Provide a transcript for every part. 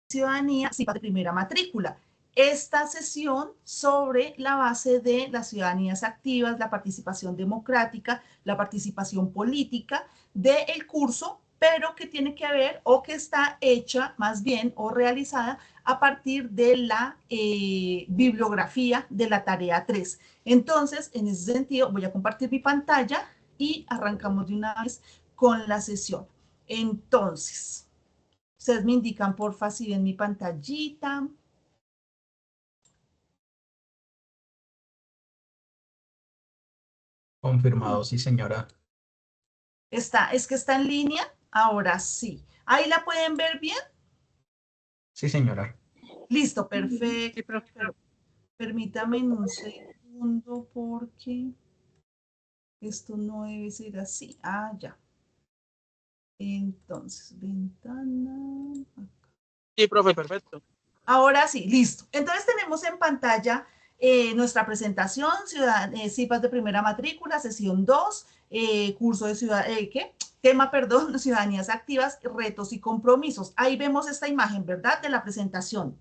ciudadanía, CIPAS de primera matrícula. Esta sesión sobre la base de las ciudadanías activas, la participación democrática, la participación política del curso, pero que tiene que ver o que está hecha más bien o realizada a partir de la bibliografía de la tarea 3. Entonces, en ese sentido, voy a compartir mi pantalla y arrancamos de una vez con la sesión. Entonces, ustedes me indican, porfa, si ven mi pantallita. Confirmado, sí, señora. Es que está en línea. Ahora sí. ¿Ahí la pueden ver bien? Sí, señora. Listo, perfecto. Pero permítame un segundo porque esto no debe ser así. Ah, ya. Entonces, ventana. Sí, profe, perfecto. Ahora sí, listo. Entonces tenemos en pantalla nuestra presentación, CIPAS de primera matrícula, sesión 2, curso de ¿qué? Tema, perdón, ciudadanías activas, retos y compromisos. Ahí vemos esta imagen, ¿verdad? De la presentación.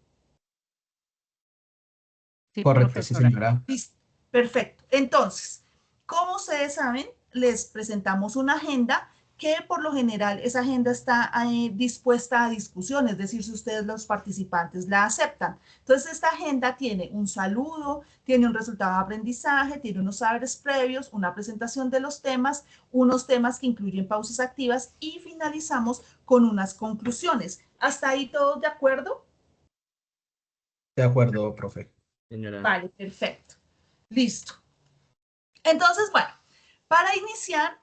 Sí, correcto, sí, señora. Listo, perfecto. Entonces, como ustedes saben, les presentamos una agenda que por lo general esa agenda está dispuesta a discusión, es decir, si ustedes los participantes la aceptan. Entonces, esta agenda tiene un saludo, tiene un resultado de aprendizaje, tiene unos saberes previos, una presentación de los temas, unos temas que incluyen pausas activas y finalizamos con unas conclusiones. ¿Hasta ahí todos de acuerdo? De acuerdo, profe. Señora. Vale, perfecto. Listo. Entonces, bueno, para iniciar,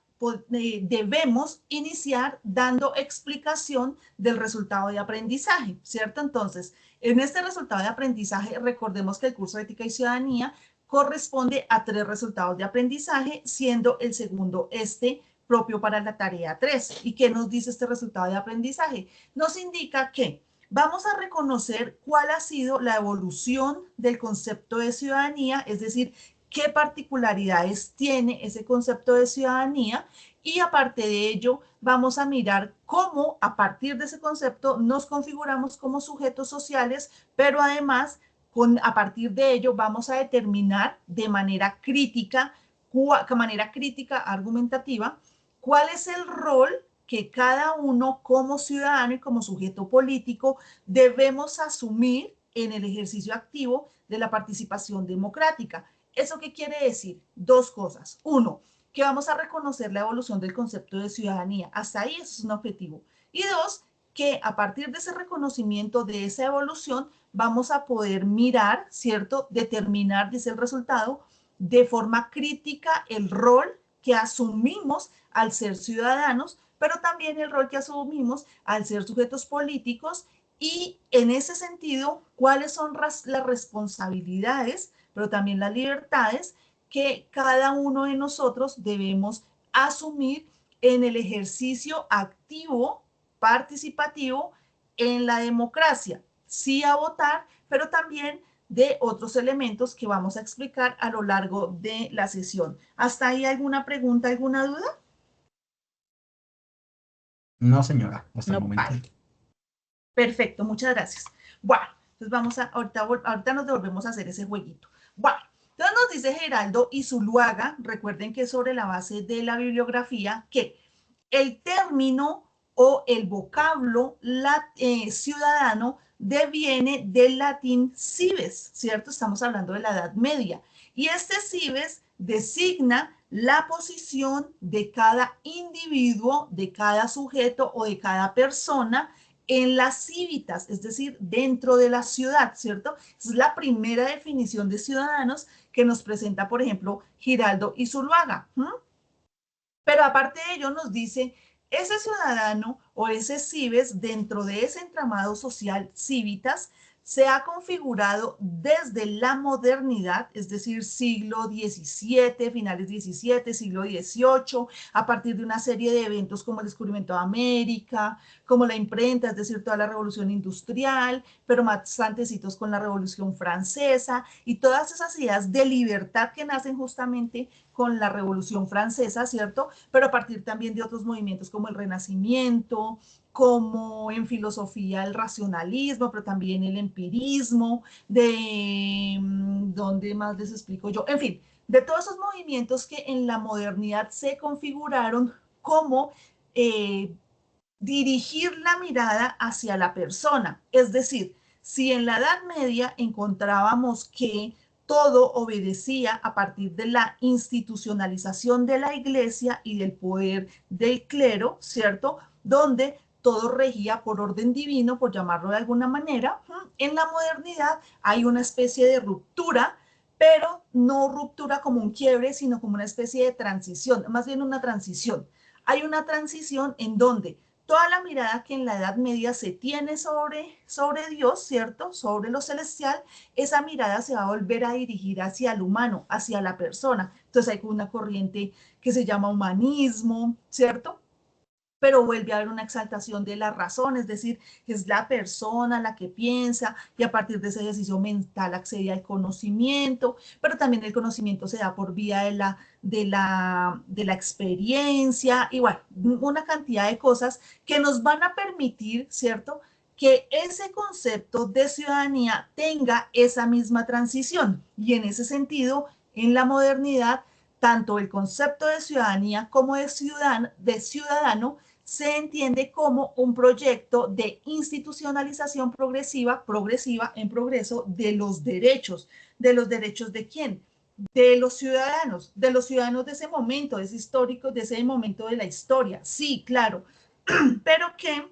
debemos iniciar dando explicación del resultado de aprendizaje, ¿cierto? Entonces, en este resultado de aprendizaje, recordemos que el curso de Ética y Ciudadanía corresponde a 3 resultados de aprendizaje, siendo el segundo propio para la tarea 3. ¿Y qué nos dice este resultado de aprendizaje? Nos indica que vamos a reconocer cuál ha sido la evolución del concepto de ciudadanía, es decir, qué particularidades tiene ese concepto de ciudadanía y aparte de ello vamos a mirar cómo a partir de ese concepto nos configuramos como sujetos sociales, pero además a partir de ello vamos a determinar de manera crítica, argumentativa, cuál es el rol que cada uno como ciudadano y como sujeto político debemos asumir en el ejercicio activo de la participación democrática. ¿Eso qué quiere decir? 2 cosas. 1, que vamos a reconocer la evolución del concepto de ciudadanía. Hasta ahí eso es un objetivo. Y 2, que a partir de ese reconocimiento, de esa evolución, vamos a poder mirar, ¿cierto? Determinar, dice el resultado, de forma crítica el rol que asumimos al ser ciudadanos, pero también el rol que asumimos al ser sujetos políticos y en ese sentido, cuáles son las responsabilidades pero también las libertades que cada uno de nosotros debemos asumir en el ejercicio activo, participativo en la democracia. Sí a votar, pero también de otros elementos que vamos a explicar a lo largo de la sesión. ¿Hasta ahí alguna pregunta, alguna duda? No, señora, hasta el No, momento. vale. Perfecto, muchas gracias. Bueno, entonces vamos a, ahorita nos devolvemos a hacer ese jueguito. Bueno, entonces nos dice Geraldo y Zuluaga, recuerden que es sobre la base de la bibliografía, que el término o el vocablo ciudadano deviene del latín cives, ¿cierto? Estamos hablando de la Edad Media. Y este cives designa la posición de cada individuo, de cada sujeto o de cada persona en las civitas, es decir, dentro de la ciudad, ¿cierto? Es la primera definición de ciudadanos que nos presenta, por ejemplo, Giraldo y Zuluaga. Pero aparte de ello nos dice, ese ciudadano o ese cives dentro de ese entramado social civitas se ha configurado desde la modernidad, es decir, siglo XVII, finales XVII, siglo XVIII, a partir de una serie de eventos como el descubrimiento de América, como la imprenta, es decir, toda la revolución industrial, pero más antecitos con la revolución francesa y todas esas ideas de libertad que nacen justamente con la Revolución Francesa, ¿cierto? Pero a partir también de otros movimientos como el Renacimiento, como en filosofía el racionalismo, pero también el empirismo, ¿dónde más les explico yo? En fin, de todos esos movimientos que en la modernidad se configuraron como dirigir la mirada hacia la persona. Es decir, si en la Edad Media encontrábamos que todo obedecía a partir de la institucionalización de la iglesia y del poder del clero, ¿cierto? Donde todo regía por orden divino, por llamarlo de alguna manera. En la modernidad hay una especie de ruptura, pero no ruptura como un quiebre, sino como una especie de transición, más bien una transición. Hay una transición en donde toda la mirada que en la Edad Media se tiene sobre Dios, ¿cierto? Sobre lo celestial, esa mirada se va a volver a dirigir hacia el humano, hacia la persona. Entonces hay una corriente que se llama humanismo, ¿cierto? Pero vuelve a haber una exaltación de la razón, es decir, es la persona la que piensa y a partir de ese ejercicio mental accede al conocimiento, pero también el conocimiento se da por vía de la experiencia, igual, una cantidad de cosas que nos van a permitir, ¿cierto?, que ese concepto de ciudadanía tenga esa misma transición. Y en ese sentido, en la modernidad, tanto el concepto de ciudadanía como de ciudadano se entiende como un proyecto de institucionalización progresiva en progreso de los derechos. ¿De los derechos de quién? De los ciudadanos de ese momento, de ese histórico, de ese momento de la historia. Sí, claro, pero que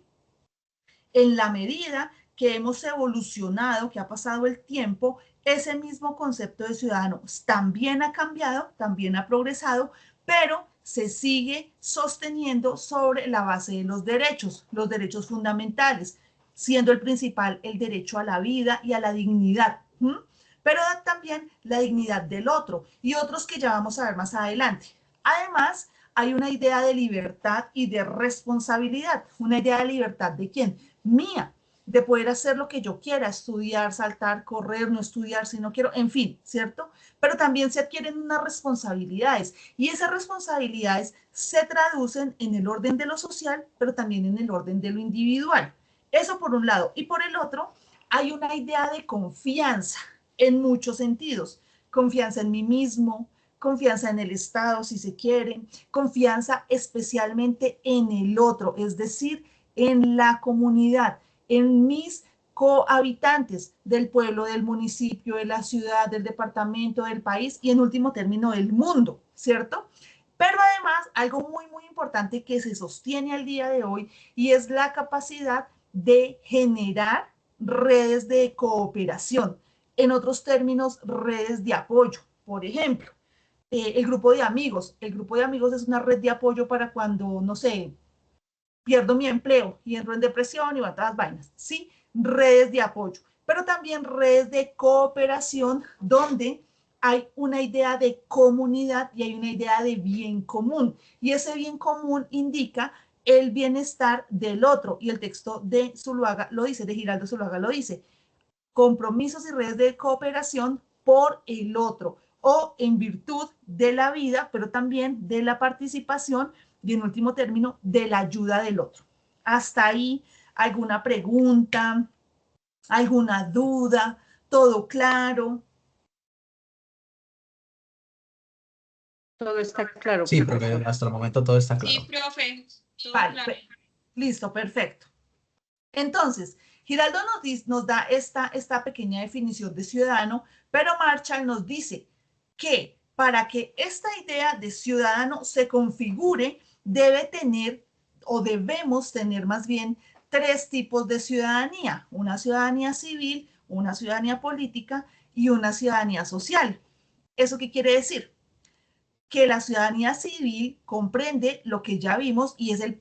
en la medida que hemos evolucionado, que ha pasado el tiempo, ese mismo concepto de ciudadano también ha cambiado, también ha progresado, pero se sigue sosteniendo sobre la base de los derechos fundamentales, siendo el principal el derecho a la vida y a la dignidad, pero también la dignidad del otro y otros que ya vamos a ver más adelante. Además, hay una idea de libertad y de responsabilidad. ¿Una idea de libertad de quién? Mía, de poder hacer lo que yo quiera, estudiar, saltar, correr, no estudiar si no quiero, en fin, ¿cierto? Pero también se adquieren unas responsabilidades y esas responsabilidades se traducen en el orden de lo social, pero también en el orden de lo individual. Eso por un lado. Y por el otro, hay una idea de confianza en muchos sentidos. Confianza en mí mismo, confianza en el Estado, si se quiere, confianza especialmente en el otro, es decir, en la comunidad, en mis cohabitantes del pueblo, del municipio, de la ciudad, del departamento, del país y en último término del mundo, ¿cierto? Pero además, algo muy, muy importante que se sostiene al día de hoy y es la capacidad de generar redes de cooperación. En otros términos, redes de apoyo. Por ejemplo, el grupo de amigos. El grupo de amigos es una red de apoyo para cuando, no sé, pierdo mi empleo y entro en depresión y otras vainas, ¿sí? Redes de apoyo, pero también redes de cooperación donde hay una idea de comunidad y hay una idea de bien común. Y ese bien común indica el bienestar del otro. Y el texto de Zuluaga lo dice, de Giraldo Zuluaga lo dice, compromisos y redes de cooperación por el otro o en virtud de la vida, pero también de la participación y en último término de la ayuda del otro. Hasta ahí, ¿alguna pregunta? ¿Alguna duda? ¿Todo claro? Todo está claro. Sí, porque hasta el momento todo está claro. Sí, profe. Vale, Claro. listo, perfecto. Entonces, Giraldo nos da esta pequeña definición de ciudadano, pero Marshall nos dice que para que esta idea de ciudadano se configure, debe tener, o debemos tener más bien, tres tipos de ciudadanía: una ciudadanía civil, una ciudadanía política y una ciudadanía social. ¿Eso qué quiere decir? Que la ciudadanía civil comprende lo que ya vimos y es la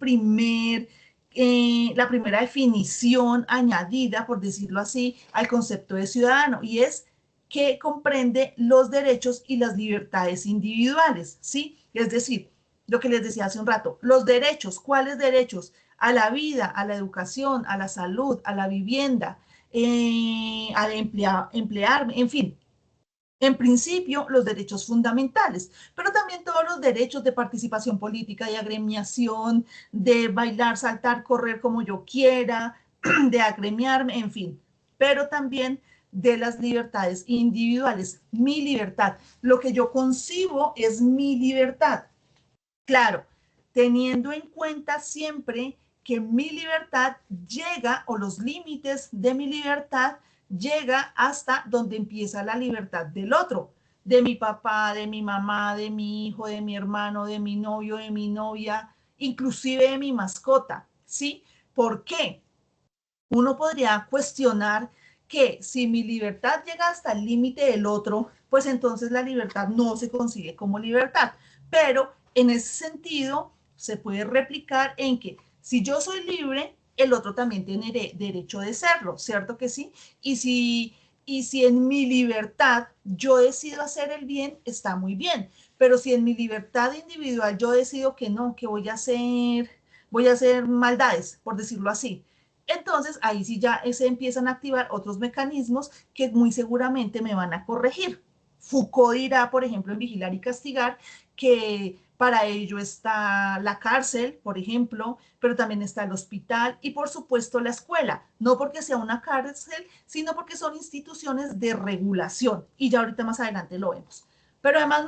primera definición añadida, por decirlo así, al concepto de ciudadano, y es que comprende los derechos y las libertades individuales, ¿sí? Es decir, lo que les decía hace un rato, los derechos, ¿cuáles derechos? A la vida, a la educación, a la salud, a la vivienda, al emplearme, en fin, En principio, los derechos fundamentales, pero también todos los derechos de participación política, de agremiación, de bailar, saltar, correr como yo quiera, de agremiarme, en fin, pero también de las libertades individuales, mi libertad. Lo que yo concibo es mi libertad. Claro, teniendo en cuenta siempre que mi libertad llega, o los límites de mi libertad llega hasta donde empieza la libertad del otro, de mi papá, de mi mamá, de mi hijo, de mi hermano, de mi novio, de mi novia, inclusive de mi mascota, ¿sí? ¿Por qué? Uno podría cuestionar que si mi libertad llega hasta el límite del otro, pues entonces la libertad no se consigue como libertad. Pero en ese sentido se puede replicar en que si yo soy libre, el otro también tiene derecho de serlo, ¿cierto que sí? Y si en mi libertad yo decido hacer el bien, está muy bien. Pero si en mi libertad individual yo decido que no, que voy a hacer maldades, por decirlo así, entonces ahí sí ya se empiezan a activar otros mecanismos que muy seguramente me van a corregir. Foucault dirá, por ejemplo, en Vigilar y Castigar, que para ello está la cárcel, por ejemplo, pero también está el hospital y por supuesto la escuela, no porque sea una cárcel, sino porque son instituciones de regulación y ya ahorita más adelante lo vemos. Pero además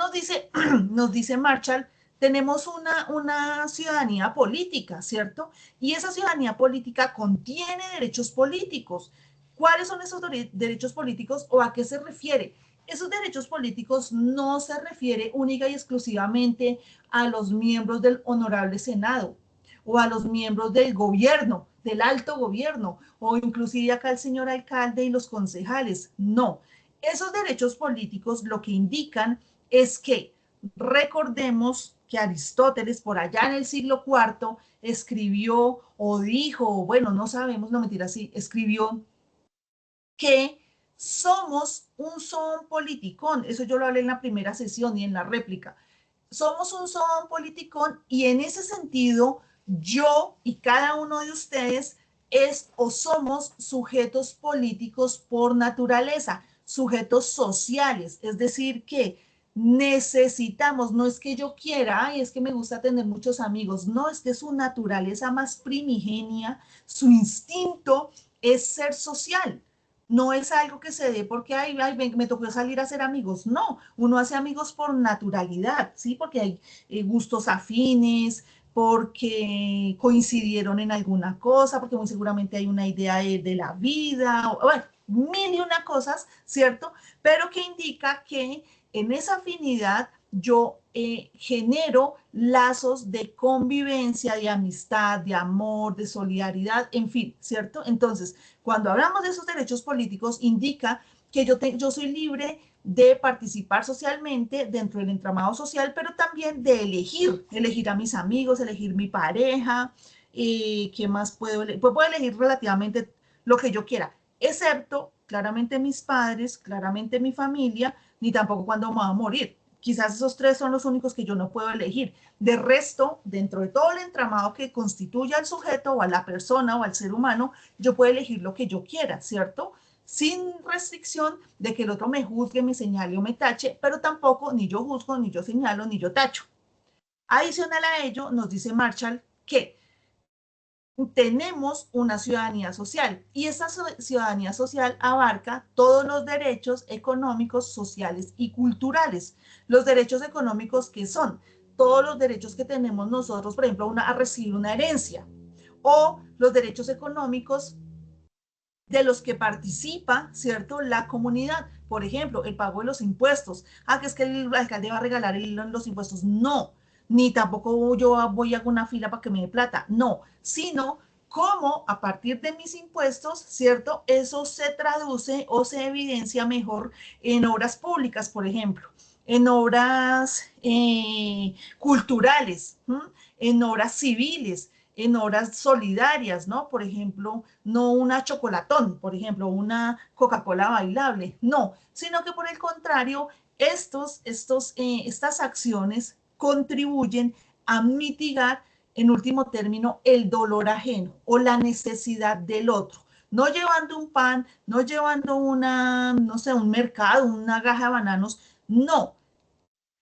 nos dice Marshall, tenemos una ciudadanía política, ¿cierto? Y esa ciudadanía política contiene derechos políticos. ¿Cuáles son esos derechos políticos o a qué se refiere? Esos derechos políticos no se refiere única y exclusivamente a los miembros del honorable Senado o a los miembros del gobierno, del alto gobierno, o inclusive acá el señor alcalde y los concejales. No, esos derechos políticos lo que indican es que recordemos que Aristóteles por allá en el siglo IV escribió o dijo, bueno, no sabemos, no mentira, sí, escribió que somos un son politicón. Eso yo lo hablé en la primera sesión y en la réplica. Somos un son politicón y en ese sentido yo y cada uno de ustedes es o somos sujetos políticos por naturaleza, sujetos sociales, es decir, que necesitamos, no es que yo quiera, ay, es que me gusta tener muchos amigos, no, es que su naturaleza más primigenia, su instinto es ser social. No es algo que se dé porque ay, me tocó salir a hacer amigos. No, uno hace amigos por naturalidad, ¿sí? Porque hay gustos afines, porque coincidieron en alguna cosa, porque muy seguramente hay una idea de la vida, o, bueno, mil y una cosas, ¿cierto? Pero que indica que en esa afinidad yo genero lazos de convivencia, de amistad, de amor, de solidaridad, en fin, ¿cierto? Entonces, cuando hablamos de esos derechos políticos, indica que yo soy libre de participar socialmente dentro del entramado social, pero también de elegir a mis amigos, elegir mi pareja, ¿qué más puedo elegir? Pues puedo elegir relativamente lo que yo quiera, excepto claramente mis padres, claramente mi familia, ni tampoco cuando me va a morir. Quizás esos tres son los únicos que yo no puedo elegir. De resto, dentro de todo el entramado que constituye al sujeto o a la persona o al ser humano, yo puedo elegir lo que yo quiera, ¿cierto? Sin restricción de que el otro me juzgue, me señale o me tache, pero tampoco ni yo juzgo, ni yo señalo, ni yo tacho. Adicional a ello, nos dice Marshall que tenemos una ciudadanía social y esa ciudadanía social abarca todos los derechos económicos, sociales y culturales. Los derechos económicos que son todos los derechos que tenemos nosotros, por ejemplo, a recibir una herencia, o los derechos económicos de los que participa, ¿cierto?, la comunidad. Por ejemplo, el pago de los impuestos. Ah, que es que el alcalde va a regalar los impuestos. No, ni tampoco yo voy a hacer una fila para que me dé plata. No, sino cómo a partir de mis impuestos, ¿cierto?, eso se traduce o se evidencia mejor en obras públicas, por ejemplo, en obras culturales, en obras civiles, en obras solidarias, ¿no? Por ejemplo, no una chocolatón, por ejemplo, una Coca-Cola bailable, no, sino que por el contrario, estas acciones contribuyen a mitigar, en último término, el dolor ajeno o la necesidad del otro. no llevando un pan, no llevando una, no sé, un mercado, una caja de bananos, no.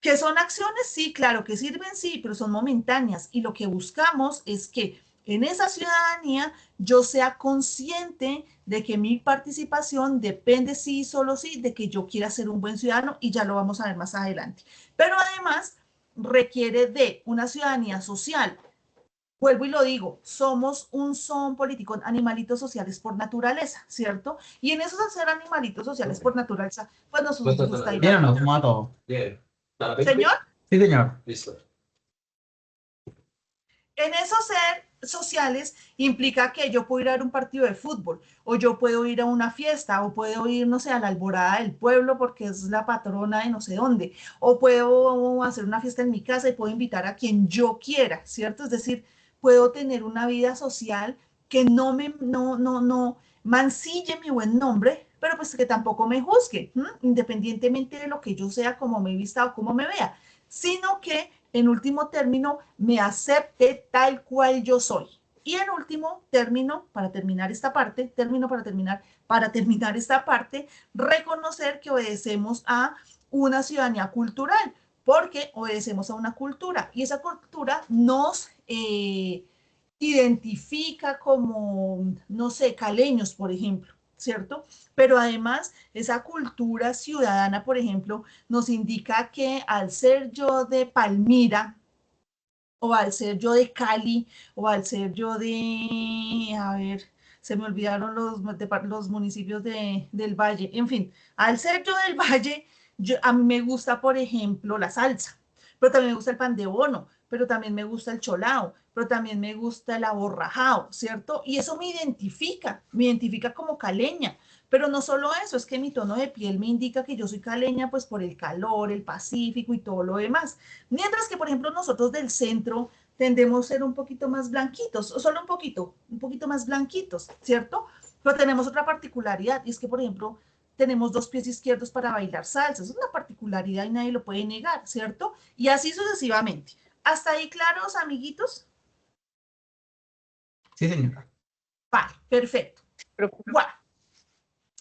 ¿Que son acciones? Sí, claro, que sirven, sí, pero son momentáneas. Y lo que buscamos es que en esa ciudadanía yo sea consciente de que mi participación depende sí, solo sí, de que yo quiera ser un buen ciudadano y ya lo vamos a ver más adelante. Pero además requiere de una ciudadanía social. Vuelvo y lo digo, somos un son político, animalitos sociales por naturaleza, ¿cierto? Y en esos ser animalitos sociales por naturaleza, pues nos gusta ir ¿Bien a o no? votar. ¿Cómo va todo? Señor, Sí, señor. en esos ser sociales implica que yo puedo ir a ver un partido de fútbol, o yo puedo ir a una fiesta, o puedo ir, no sé, a la alborada del pueblo porque es la patrona de no sé dónde, o puedo hacer una fiesta en mi casa y puedo invitar a quien yo quiera, ¿cierto? Es decir, puedo tener una vida social que no mancille mi buen nombre, pero pues que tampoco me juzgue, ¿m? Independientemente de lo que yo sea, como me vista o como me vea, sino que en último término me acepte tal cual yo soy. Y en último término, para terminar esta parte, para terminar esta parte, reconocer que obedecemos a una ciudadanía cultural, porque obedecemos a una cultura y esa cultura nos identifica como, no sé, caleños, por ejemplo, ¿cierto? Pero además, esa cultura ciudadana, por ejemplo, nos indica que al ser yo de Palmira, o al ser yo de Cali, o al ser yo de, a ver, se me olvidaron los municipios del Valle, en fin, al ser yo del Valle, a mí me gusta, por ejemplo, la salsa, pero también me gusta el pan de bono, pero también me gusta el cholao, pero también me gusta el aborrajado, ¿cierto? Y eso me identifica como caleña. Pero no solo eso, es que mi tono de piel me indica que yo soy caleña, pues por el calor, el Pacífico y todo lo demás. Mientras que, por ejemplo, nosotros del centro tendemos a ser un poquito más blanquitos, o solo un poquito más blanquitos, ¿cierto? Pero tenemos otra particularidad, y es que, por ejemplo, tenemos dos pies izquierdos para bailar salsa. Es una particularidad y nadie lo puede negar, ¿cierto? Y así sucesivamente. ¿Hasta ahí claros, amiguitos? Sí, señor. Vale, perfecto. Pero, Bueno,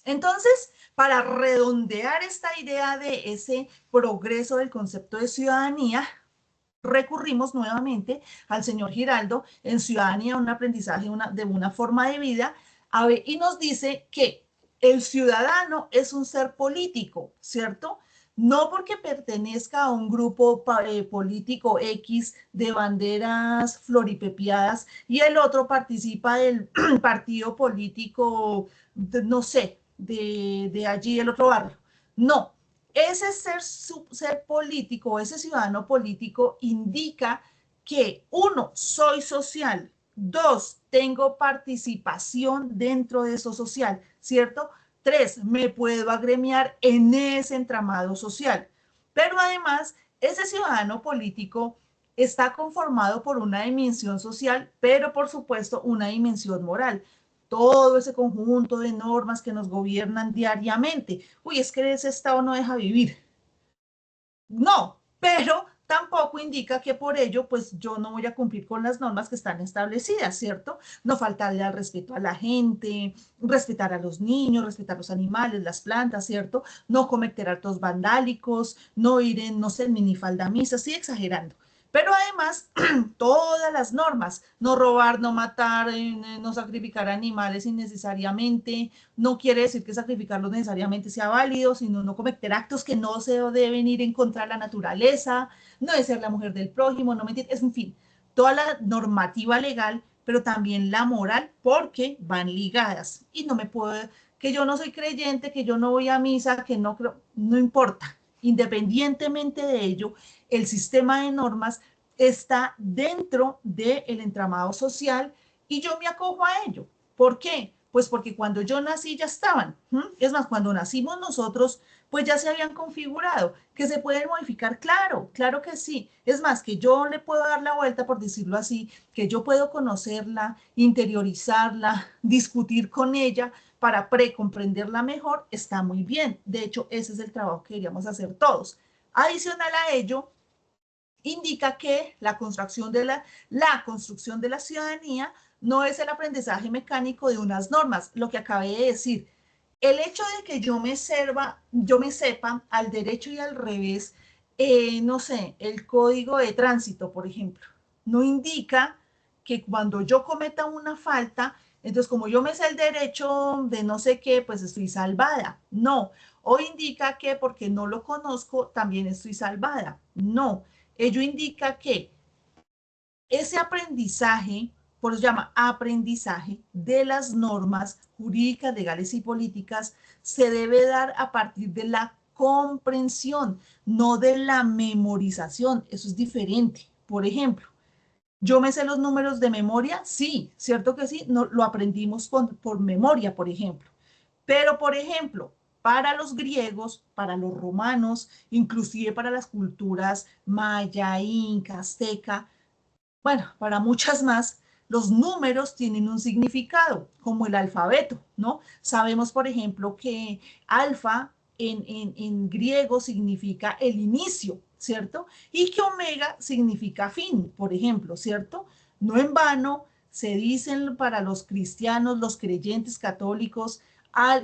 entonces, para redondear esta idea de ese progreso del concepto de ciudadanía, recurrimos nuevamente al señor Giraldo en Ciudadanía, un aprendizaje de una forma de vida, y nos dice que el ciudadano es un ser político, ¿cierto? No porque pertenezca a un grupo político X de banderas floripepiadas y el otro participa del partido político, no sé, de allí, el otro barrio. No, ese ser político, ese ciudadano político indica que uno, soy social, dos, tengo participación dentro de eso social, ¿cierto? Tres, me puedo agremiar en ese entramado social. Pero además, ese ciudadano político está conformado por una dimensión social, pero por supuesto una dimensión moral, todo ese conjunto de normas que nos gobiernan diariamente. Uy, es que ese Estado no deja vivir. No, pero tampoco indica que por ello, pues yo no voy a cumplir con las normas que están establecidas, ¿cierto? No faltarle al respeto a la gente, respetar a los niños, respetar a los animales, las plantas, ¿cierto? No cometer actos vandálicos, no ir en, no sé, en minifalda a misa, sí, exagerando. Pero además, todas las normas, no robar, no matar, no sacrificar animales innecesariamente, no quiere decir que sacrificarlos necesariamente sea válido, sino no cometer actos que no se deben ir en contra de la naturaleza, no de ser la mujer del prójimo, no mentir, es en fin, toda la normativa legal, pero también la moral, porque van ligadas. Y no me puedo, que yo no soy creyente, que yo no voy a misa, que no creo, no importa. Independientemente de ello, el sistema de normas está dentro del entramado social y yo me acojo a ello. ¿Por qué? Pues porque cuando yo nací ya estaban. Es más, cuando nacimos nosotros, pues ya se habían configurado. ¿Que se pueden modificar? Claro, claro que sí. Es más, que yo le puedo dar la vuelta, por decirlo así, que yo puedo conocerla, interiorizarla, discutir con ella para precomprenderla mejor, está muy bien. De hecho, ese es el trabajo que deberíamos hacer todos. Adicional a ello, indica que la construcción de la ciudadanía no es el aprendizaje mecánico de unas normas, lo que acabé de decir. El hecho de que yo me sepa al derecho y al revés, no sé, el código de tránsito, por ejemplo, no indica que cuando yo cometa una falta, entonces como yo me sé el derecho de no sé qué, pues estoy salvada. No, o indica que porque no lo conozco, también estoy salvada. No, ello indica que ese aprendizaje, por eso se llama aprendizaje de las normas jurídicas, legales y políticas, se debe dar a partir de la comprensión, no de la memorización. Eso es diferente. Por ejemplo, ¿yo me sé los números de memoria? Sí, cierto que sí, no, lo aprendimos por memoria, por ejemplo. Pero, por ejemplo, para los griegos, para los romanos, inclusive para las culturas maya, inca, azteca, bueno, para muchas más, los números tienen un significado, como el alfabeto, ¿no? Sabemos, por ejemplo, que alfa en griego significa el inicio, ¿cierto? Y que omega significa fin, por ejemplo, ¿cierto? No en vano se dicen para los cristianos, los creyentes católicos,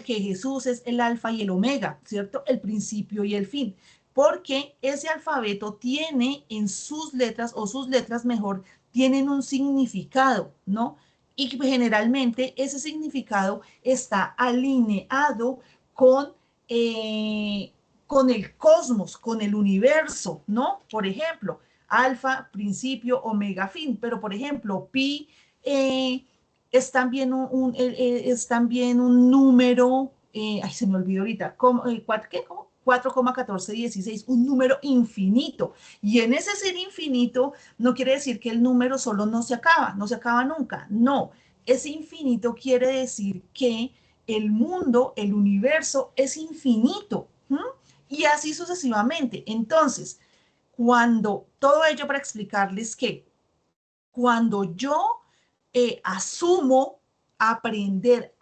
que Jesús es el alfa y el omega, ¿cierto? El principio y el fin, porque ese alfabeto tiene en sus letras, o sus letras mejor, tienen un significado, ¿no? Y generalmente ese significado está alineado con, eh, con el cosmos, con el universo, ¿no? Por ejemplo, alfa, principio, omega, fin. Pero, por ejemplo, pi es también es también un número, ay, se me olvidó ahorita, ¿qué? ¿Cómo? 4,1416, un número infinito. Y en ese ser infinito no quiere decir que el número solo no se acaba nunca. No, ese infinito quiere decir que el mundo, el universo es infinito. ¿Mm? Y así sucesivamente. Entonces, cuando todo ello para explicarles que cuando yo asumo aprender,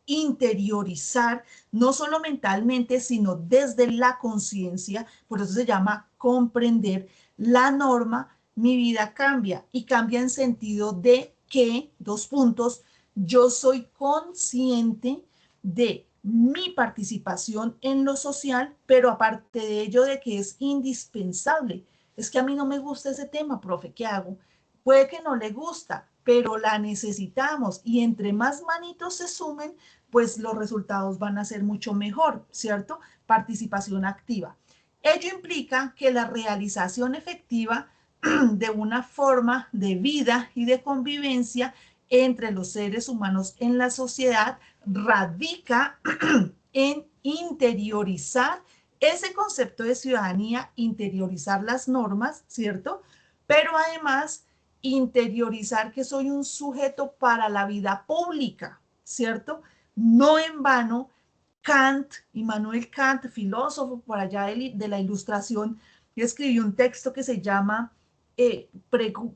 interiorizar, no solo mentalmente, sino desde la conciencia, por eso se llama comprender la norma, mi vida cambia y cambia en sentido de que, dos puntos, yo soy consciente de mi participación en lo social, pero aparte de ello de que es indispensable. Es que a mí no me gusta ese tema, profe, ¿qué hago? Puede que no le gusta, pero la necesitamos y entre más manitos se sumen, pues los resultados van a ser mucho mejor, ¿cierto? Participación activa. Ello implica que la realización efectiva de una forma de vida y de convivencia entre los seres humanos en la sociedad radica en interiorizar ese concepto de ciudadanía, interiorizar las normas, ¿cierto? Pero además interiorizar que soy un sujeto para la vida pública, ¿cierto? No en vano, Kant, Immanuel Kant, filósofo por allá de la Ilustración, escribió un texto que se llama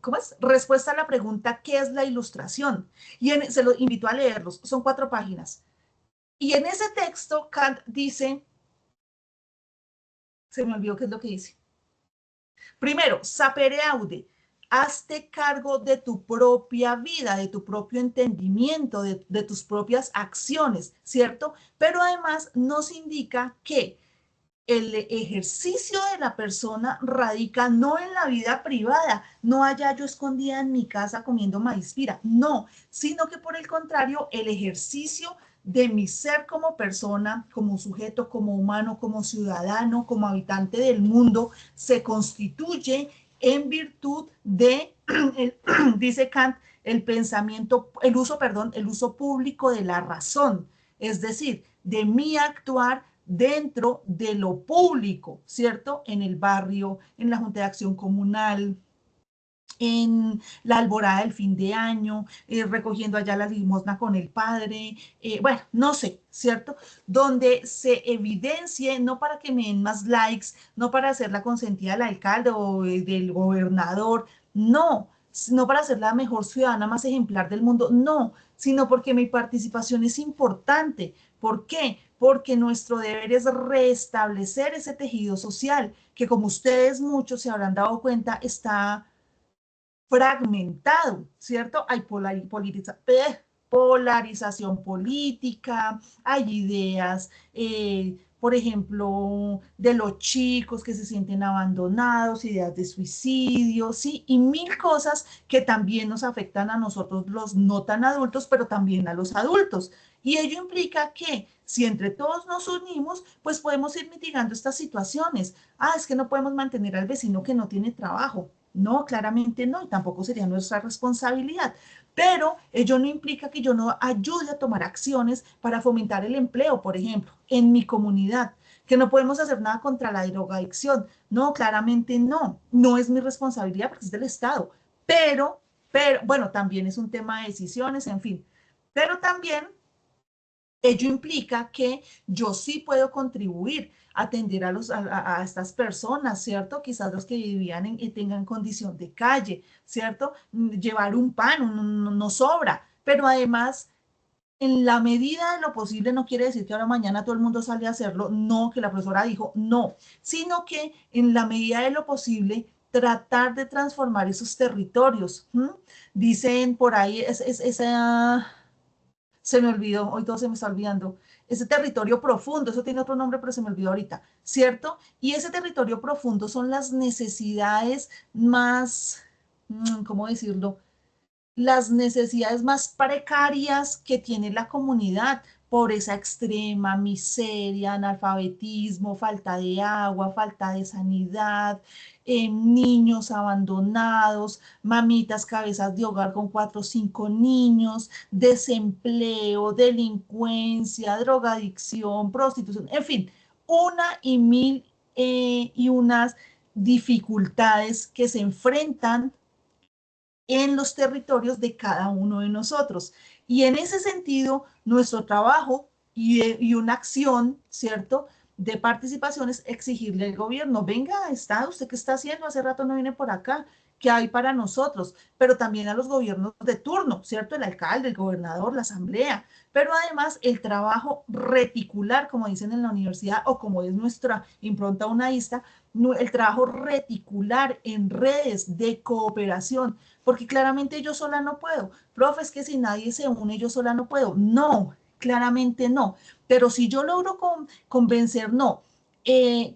¿cómo es? Respuesta a la pregunta, ¿qué es la Ilustración? Y se lo invito a leerlos, son 4 páginas. Y en ese texto, Kant dice, se me olvidó qué es lo que dice. Primero, sapere aude, hazte cargo de tu propia vida, de tu propio entendimiento, de tus propias acciones, ¿cierto? Pero además nos indica que el ejercicio de la persona radica no en la vida privada, no allá yo escondida en mi casa comiendo maíz pira, no, sino que por el contrario, el ejercicio de mi ser como persona, como sujeto, como humano, como ciudadano, como habitante del mundo, se constituye en virtud de, dice Kant, el pensamiento, el uso público de la razón, es decir, de mi actuar dentro de lo público, ¿cierto? En el barrio, en la Junta de Acción Comunal, en la alborada del fin de año, recogiendo allá la limosna con el padre, bueno, no sé, ¿cierto? Donde se evidencie, no para que me den más likes, no para hacer la consentida del alcalde o del gobernador, no, no para ser la mejor ciudadana más ejemplar del mundo, no, sino porque mi participación es importante. ¿Por qué? Porque nuestro deber es restablecer ese tejido social que, como ustedes muchos se habrán dado cuenta, está fragmentado, ¿cierto? Hay polarización política, hay ideas, por ejemplo, de los chicos que se sienten abandonados, ideas de suicidio, ¿sí? Y mil cosas que también nos afectan a nosotros los no tan adultos, pero también a los adultos. Y ello implica que si entre todos nos unimos, pues podemos ir mitigando estas situaciones. Ah, es que no podemos mantener al vecino que no tiene trabajo. No, claramente no, y tampoco sería nuestra responsabilidad. Pero ello no implica que yo no ayude a tomar acciones para fomentar el empleo, por ejemplo, en mi comunidad, que no podemos hacer nada contra la drogadicción. No, claramente no, no es mi responsabilidad porque es del Estado. Bueno, también es un tema de decisiones, en fin. Pero también ello implica que yo sí puedo contribuir a atender a estas personas, ¿cierto? Quizás los que vivían y tengan condición de calle, ¿cierto? Llevar un pan no sobra, pero además, en la medida de lo posible, no quiere decir que ahora mañana todo el mundo sale a hacerlo, no, que la profesora dijo, no, sino que en la medida de lo posible, tratar de transformar esos territorios. Dicen por ahí, esa se me olvidó, hoy todo se me está olvidando, ese territorio profundo, eso tiene otro nombre, pero se me olvidó ahorita, ¿cierto? Y ese territorio profundo son las necesidades más, ¿cómo decirlo? Las necesidades más precarias que tiene la comunidad, pobreza extrema, miseria, analfabetismo, falta de agua, falta de sanidad, niños abandonados, mamitas cabezas de hogar con 4 o 5 niños, desempleo, delincuencia, drogadicción, prostitución, en fin, una y mil y unas dificultades que se enfrentan en los territorios de cada uno de nosotros. Y en ese sentido, nuestro trabajo y una acción, ¿cierto?, de participación es exigirle al gobierno, venga, Estado, ¿usted qué está haciendo? Hace rato no viene por acá, ¿qué hay para nosotros? Pero también a los gobiernos de turno, ¿cierto? El alcalde, el gobernador, la asamblea, pero además el trabajo reticular, como dicen en la universidad, o como es nuestra impronta unaísta, el trabajo reticular en redes de cooperación, porque claramente yo sola no puedo. Profe, es que si nadie se une, yo sola no puedo. No, claramente no. Pero si yo logro convencer, no,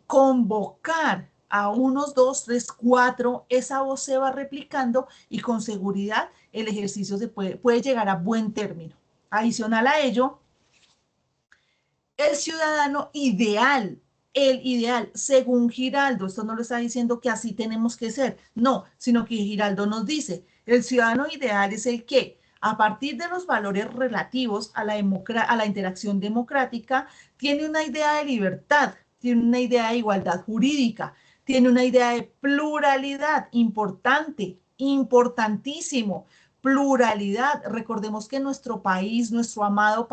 convocar a unos 2, 3, 4, esa voz se va replicando y con seguridad el ejercicio puede llegar a buen término. Adicional a ello, el ciudadano ideal, el ideal, según Giraldo, esto no lo está diciendo que así tenemos que ser, no, sino que Giraldo nos dice, el ciudadano ideal es el que, a partir de los valores relativos a la interacción democrática, tiene una idea de libertad, tiene una idea de igualdad jurídica, tiene una idea de pluralidad, importante, importantísimo, pluralidad. Recordemos que nuestro país, nuestro amado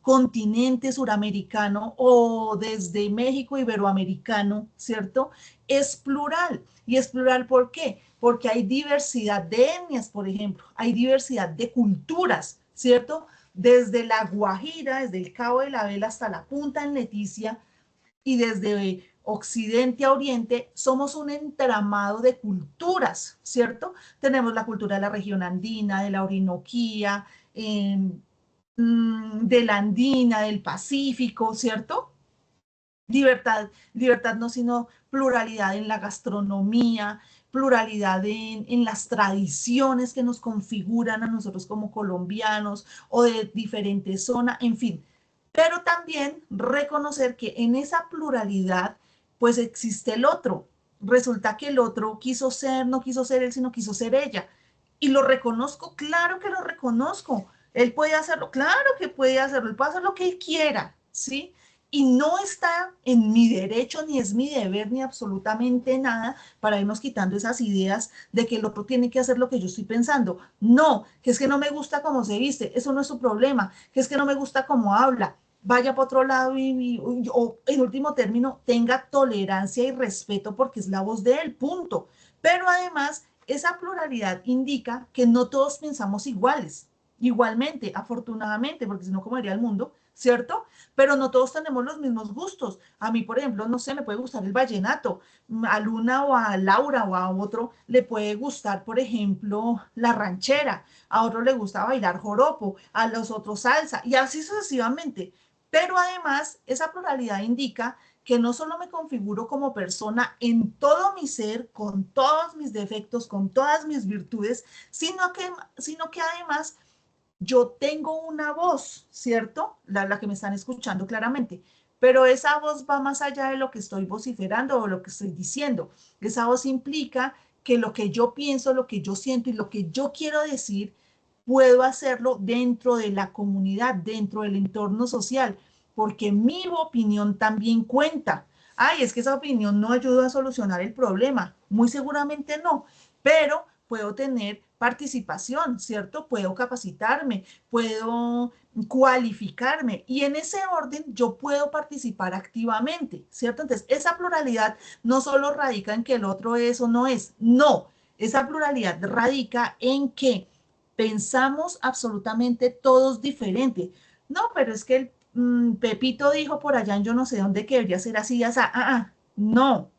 continente suramericano o desde México iberoamericano, ¿cierto? Es plural. ¿Y es plural por qué? Porque hay diversidad de etnias, por ejemplo, hay diversidad de culturas, ¿cierto? Desde la Guajira, desde el Cabo de la Vela hasta la Punta en Leticia y desde occidente a oriente, somos un entramado de culturas, ¿cierto? Tenemos la cultura de la región andina, de la Orinoquía, de la andina, del Pacífico, ¿cierto? Libertad no sino pluralidad en la gastronomía, pluralidad en las tradiciones que nos configuran a nosotros como colombianos o de diferentes zonas, en fin. Pero también reconocer que en esa pluralidad pues existe el otro. Resulta que el otro quiso ser, no quiso ser él, sino quiso ser ella. Y lo reconozco, claro que lo reconozco. Él puede hacerlo, claro que puede hacerlo, él puede hacer lo que él quiera, ¿sí? Y no está en mi derecho, ni es mi deber, ni absolutamente nada para irnos quitando esas ideas de que el otro tiene que hacer lo que yo estoy pensando. No, que es que no me gusta cómo se viste, eso no es su problema, que es que no me gusta cómo habla, vaya para otro lado o en último término, tenga tolerancia y respeto porque es la voz de él, punto. Pero además, esa pluralidad indica que no todos pensamos iguales, igualmente, afortunadamente, porque si no, ¿cómo iría el mundo? ¿Cierto? Pero no todos tenemos los mismos gustos. A mí, por ejemplo, no sé, me puede gustar el vallenato. A Luna o a Laura o a otro le puede gustar, por ejemplo, la ranchera. A otro le gusta bailar joropo, a los otros salsa, y así sucesivamente. Pero además, esa pluralidad indica que no solo me configuro como persona en todo mi ser, con todos mis defectos, con todas mis virtudes, sino que además yo tengo una voz, ¿cierto? La que me están escuchando claramente, pero esa voz va más allá de lo que estoy vociferando o lo que estoy diciendo. Esa voz implica que lo que yo pienso, lo que yo siento y lo que yo quiero decir, puedo hacerlo dentro de la comunidad, dentro del entorno social, porque mi opinión también cuenta. Ay, es que esa opinión no ayuda a solucionar el problema. Muy seguramente no, pero puedo tener participación, ¿cierto? Puedo capacitarme, puedo cualificarme y en ese orden yo puedo participar activamente, ¿cierto? Entonces, esa pluralidad no solo radica en que el otro es o no es, no, esa pluralidad radica en que pensamos absolutamente todos diferente. No, pero es que el Pepito dijo por allá en yo no sé dónde que debería ser así, así, no,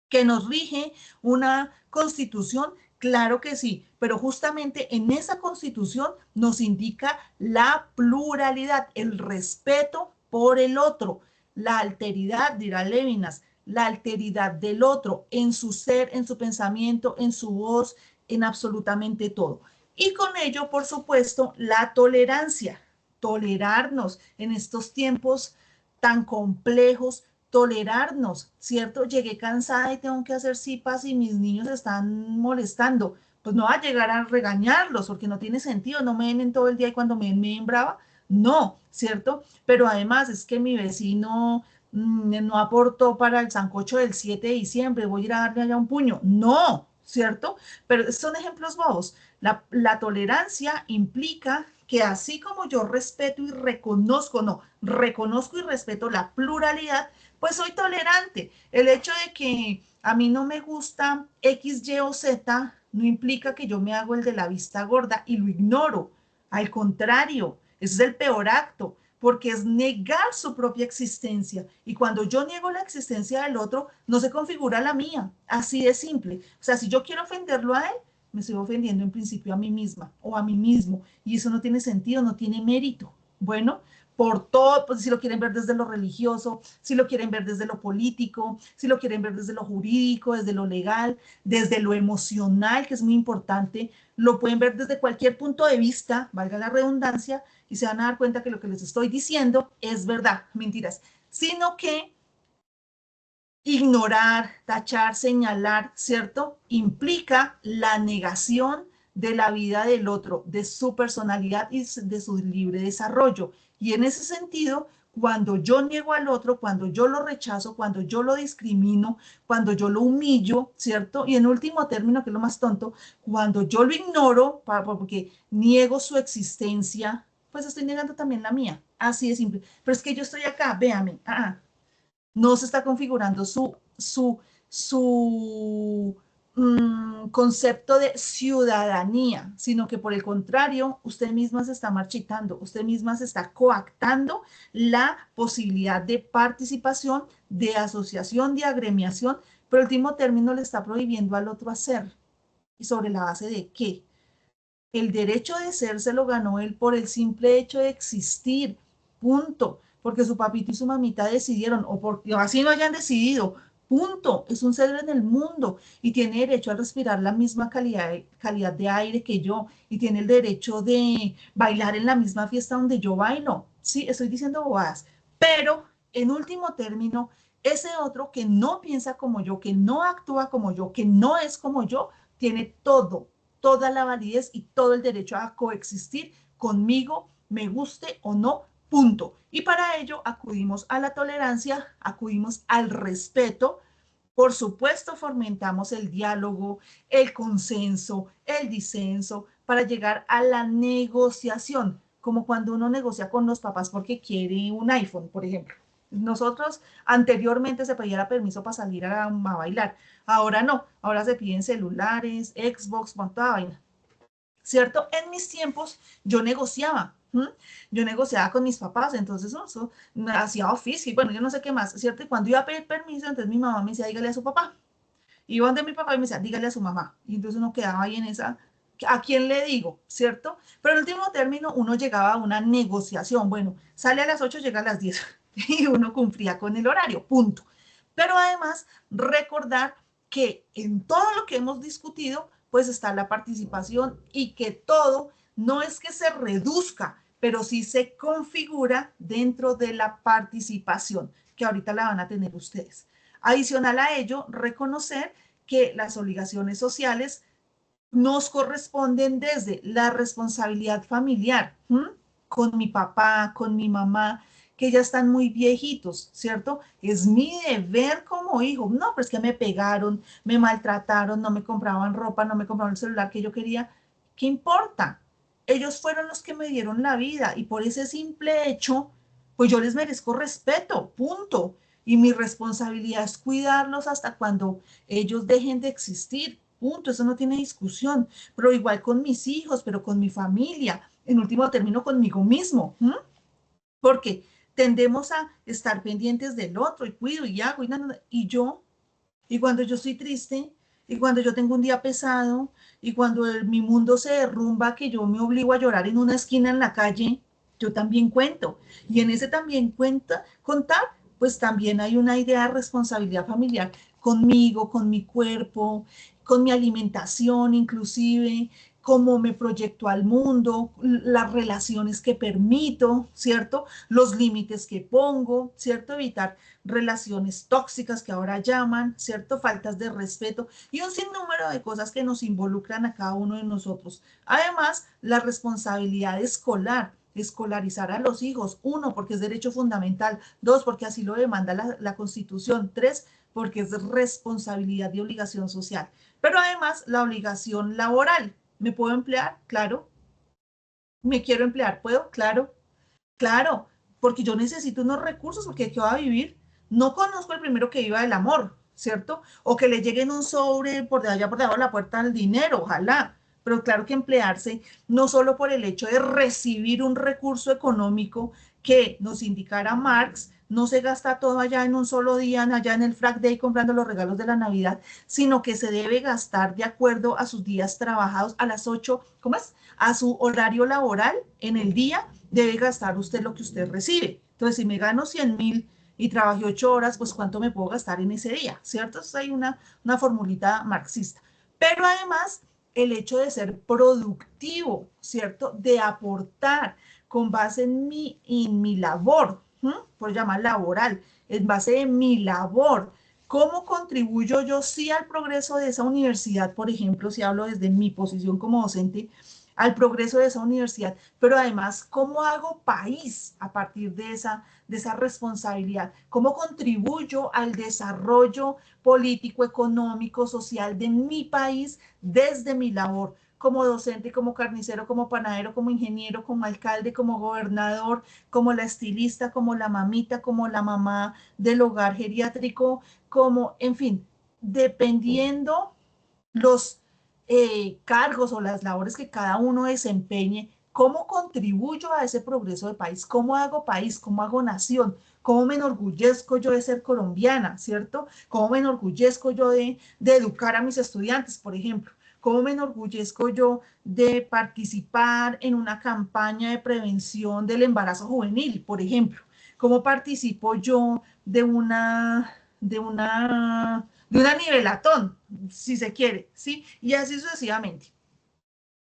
que nos rige una constitución, claro que sí, pero justamente en esa constitución nos indica la pluralidad, el respeto por el otro, la alteridad, dirá Levinas, la alteridad del otro en su ser, en su pensamiento, en su voz, en absolutamente todo. Y con ello, por supuesto, la tolerancia, tolerarnos en estos tiempos tan complejos, tolerarnos, ¿cierto? Llegué cansada y tengo que hacer cipas y mis niños están molestando. Pues no va a llegar a regañarlos porque no tiene sentido, no me ven en todo el día y cuando me ven brava, no, ¿cierto? Pero además es que mi vecino no aportó para el sancocho del 7 de diciembre, voy a ir a darle allá un puño. No, ¿cierto? Pero son ejemplos bobos. La tolerancia implica que así como yo respeto y reconozco, no, reconozco y respeto la pluralidad, pues soy tolerante. El hecho de que a mí no me gusta X, Y o Z no implica que yo me hago el de la vista gorda y lo ignoro. Al contrario, ese es el peor acto, porque es negar su propia existencia. Y cuando yo niego la existencia del otro, no se configura la mía. Así de simple. O sea, si yo quiero ofenderlo a él, me estoy ofendiendo en principio a mí misma o a mí mismo. Y eso no tiene sentido, no tiene mérito. Bueno, por todo, pues si lo quieren ver desde lo religioso, si lo quieren ver desde lo político, si lo quieren ver desde lo jurídico, desde lo legal, desde lo emocional, que es muy importante, lo pueden ver desde cualquier punto de vista, valga la redundancia, y se van a dar cuenta que lo que les estoy diciendo es verdad, mentiras, sino que ignorar, tachar, señalar, ¿cierto? Implica la negación de la vida del otro, de su personalidad y de su libre desarrollo. Y en ese sentido, cuando yo niego al otro, cuando yo lo rechazo, cuando yo lo discrimino, cuando yo lo humillo, ¿cierto? Y en último término, que es lo más tonto, cuando yo lo ignoro, porque niego su existencia, pues estoy negando también la mía. Así de simple. Pero es que yo estoy acá, véame. No se está configurando su concepto de ciudadanía, sino que por el contrario, usted misma se está marchitando, usted misma se está coactando la posibilidad de participación, de asociación, de agremiación, pero el último término le está prohibiendo al otro hacer. ¿Y sobre la base de qué? El derecho de ser se lo ganó él por el simple hecho de existir, punto. Porque su papito y su mamita decidieron, o porque así no hayan decidido, punto. Es un ser en el mundo y tiene derecho a respirar la misma calidad de aire que yo y tiene el derecho de bailar en la misma fiesta donde yo bailo. Sí, estoy diciendo bobadas, pero en último término, ese otro que no piensa como yo, que no actúa como yo, que no es como yo, tiene toda la validez y todo el derecho a coexistir conmigo, me guste o no, punto. Y para ello acudimos a la tolerancia, acudimos al respeto. Por supuesto, fomentamos el diálogo, el consenso, el disenso para llegar a la negociación, como cuando uno negocia con los papás porque quiere un iPhone, por ejemplo. Nosotros anteriormente se pedía permiso para salir a bailar, ahora no, ahora se piden celulares, Xbox, toda vaina. ¿cierto? En mis tiempos yo negociaba. Yo negociaba con mis papás, entonces ¿no? Eso me hacía oficio, y bueno, yo no sé qué más, ¿cierto? Y cuando iba a pedir permiso, entonces mi mamá me decía, dígale a su papá. Iba donde mi papá y me decía, dígale a su mamá. Y entonces uno quedaba ahí en esa, ¿a quién le digo? ¿Cierto? Pero en último término uno llegaba a una negociación. Bueno, sale a las 8, llega a las 10 y uno cumplía con el horario, punto. Pero además, recordar que en todo lo que hemos discutido, pues está la participación y que todo no es que se reduzca, pero sí se configura dentro de la participación, que ahorita la van a tener ustedes. Adicional a ello, reconocer que las obligaciones sociales nos corresponden desde la responsabilidad familiar, con mi papá, con mi mamá, que ya están muy viejitos, ¿cierto? Es mi deber como hijo. No, pero es que me pegaron, me maltrataron, no me compraban ropa, no me compraban el celular que yo quería. ¿Qué importa? Ellos fueron los que me dieron la vida y por ese simple hecho, pues yo les merezco respeto, punto. Y mi responsabilidad es cuidarlos hasta cuando ellos dejen de existir, punto. Eso no tiene discusión. Pero igual con mis hijos, pero con mi familia, en último término conmigo mismo, porque tendemos a estar pendientes del otro y cuido y hago y yo, y cuando yo estoy triste, y cuando yo tengo un día pesado, y cuando mi mundo se derrumba, que yo me obligo a llorar en una esquina en la calle, yo también cuento. Y en ese también contar, pues también hay una idea de responsabilidad familiar conmigo, con mi cuerpo, con mi alimentación inclusive, cómo me proyecto al mundo, las relaciones que permito, ¿cierto? Los límites que pongo, ¿cierto? Evitar relaciones tóxicas que ahora llaman, ¿cierto? Faltas de respeto y un sinnúmero de cosas que nos involucran a cada uno de nosotros. Además, la responsabilidad escolar, escolarizar a los hijos, 1, porque es derecho fundamental, 2, porque así lo demanda la Constitución, 3, porque es responsabilidad y obligación social. Pero además, la obligación laboral. ¿Me puedo emplear? Claro. ¿Me quiero emplear? ¿Puedo? Claro. Claro, porque yo necesito unos recursos, porque ¿de qué va a vivir? No conozco el primero que viva del amor, ¿cierto? O que le lleguen un sobre por de allá por debajo de la puerta del dinero, ojalá. Pero claro que emplearse no solo por el hecho de recibir un recurso económico que nos indicara Marx, no se gasta todo allá en un solo día, allá en el Frac Day comprando los regalos de la Navidad, sino que se debe gastar de acuerdo a sus días trabajados a las 8, ¿cómo es? A su horario laboral en el día, debe gastar usted lo que usted recibe. Entonces, si me gano 100.000 y trabajé 8 horas, pues ¿cuánto me puedo gastar en ese día? ¿Cierto? Entonces, hay una formulita marxista. Pero además, el hecho de ser productivo, ¿cierto? De aportar con base en mi labor, por llamar laboral, en base en mi labor. ¿Cómo contribuyo yo sí al progreso de esa universidad, por ejemplo, si hablo desde mi posición como docente, al progreso de esa universidad, pero además, ¿cómo hago país a partir de esa responsabilidad? ¿Cómo contribuyo al desarrollo político, económico, social de mi país desde mi labor? Como docente, como carnicero, como panadero, como ingeniero, como alcalde, como gobernador, como la estilista, como la mamita, como la mamá del hogar geriátrico, como, en fin, dependiendo los cargos o las labores que cada uno desempeñe, cómo contribuyo a ese progreso de país, cómo hago país, cómo hago nación, cómo me enorgullezco yo de ser colombiana, ¿cierto? Cómo me enorgullezco yo de educar a mis estudiantes, por ejemplo. ¿Cómo me enorgullezco yo de participar en una campaña de prevención del embarazo juvenil, por ejemplo? ¿Cómo participo yo de una nivelatón, si se quiere, ¿sí? Y así sucesivamente.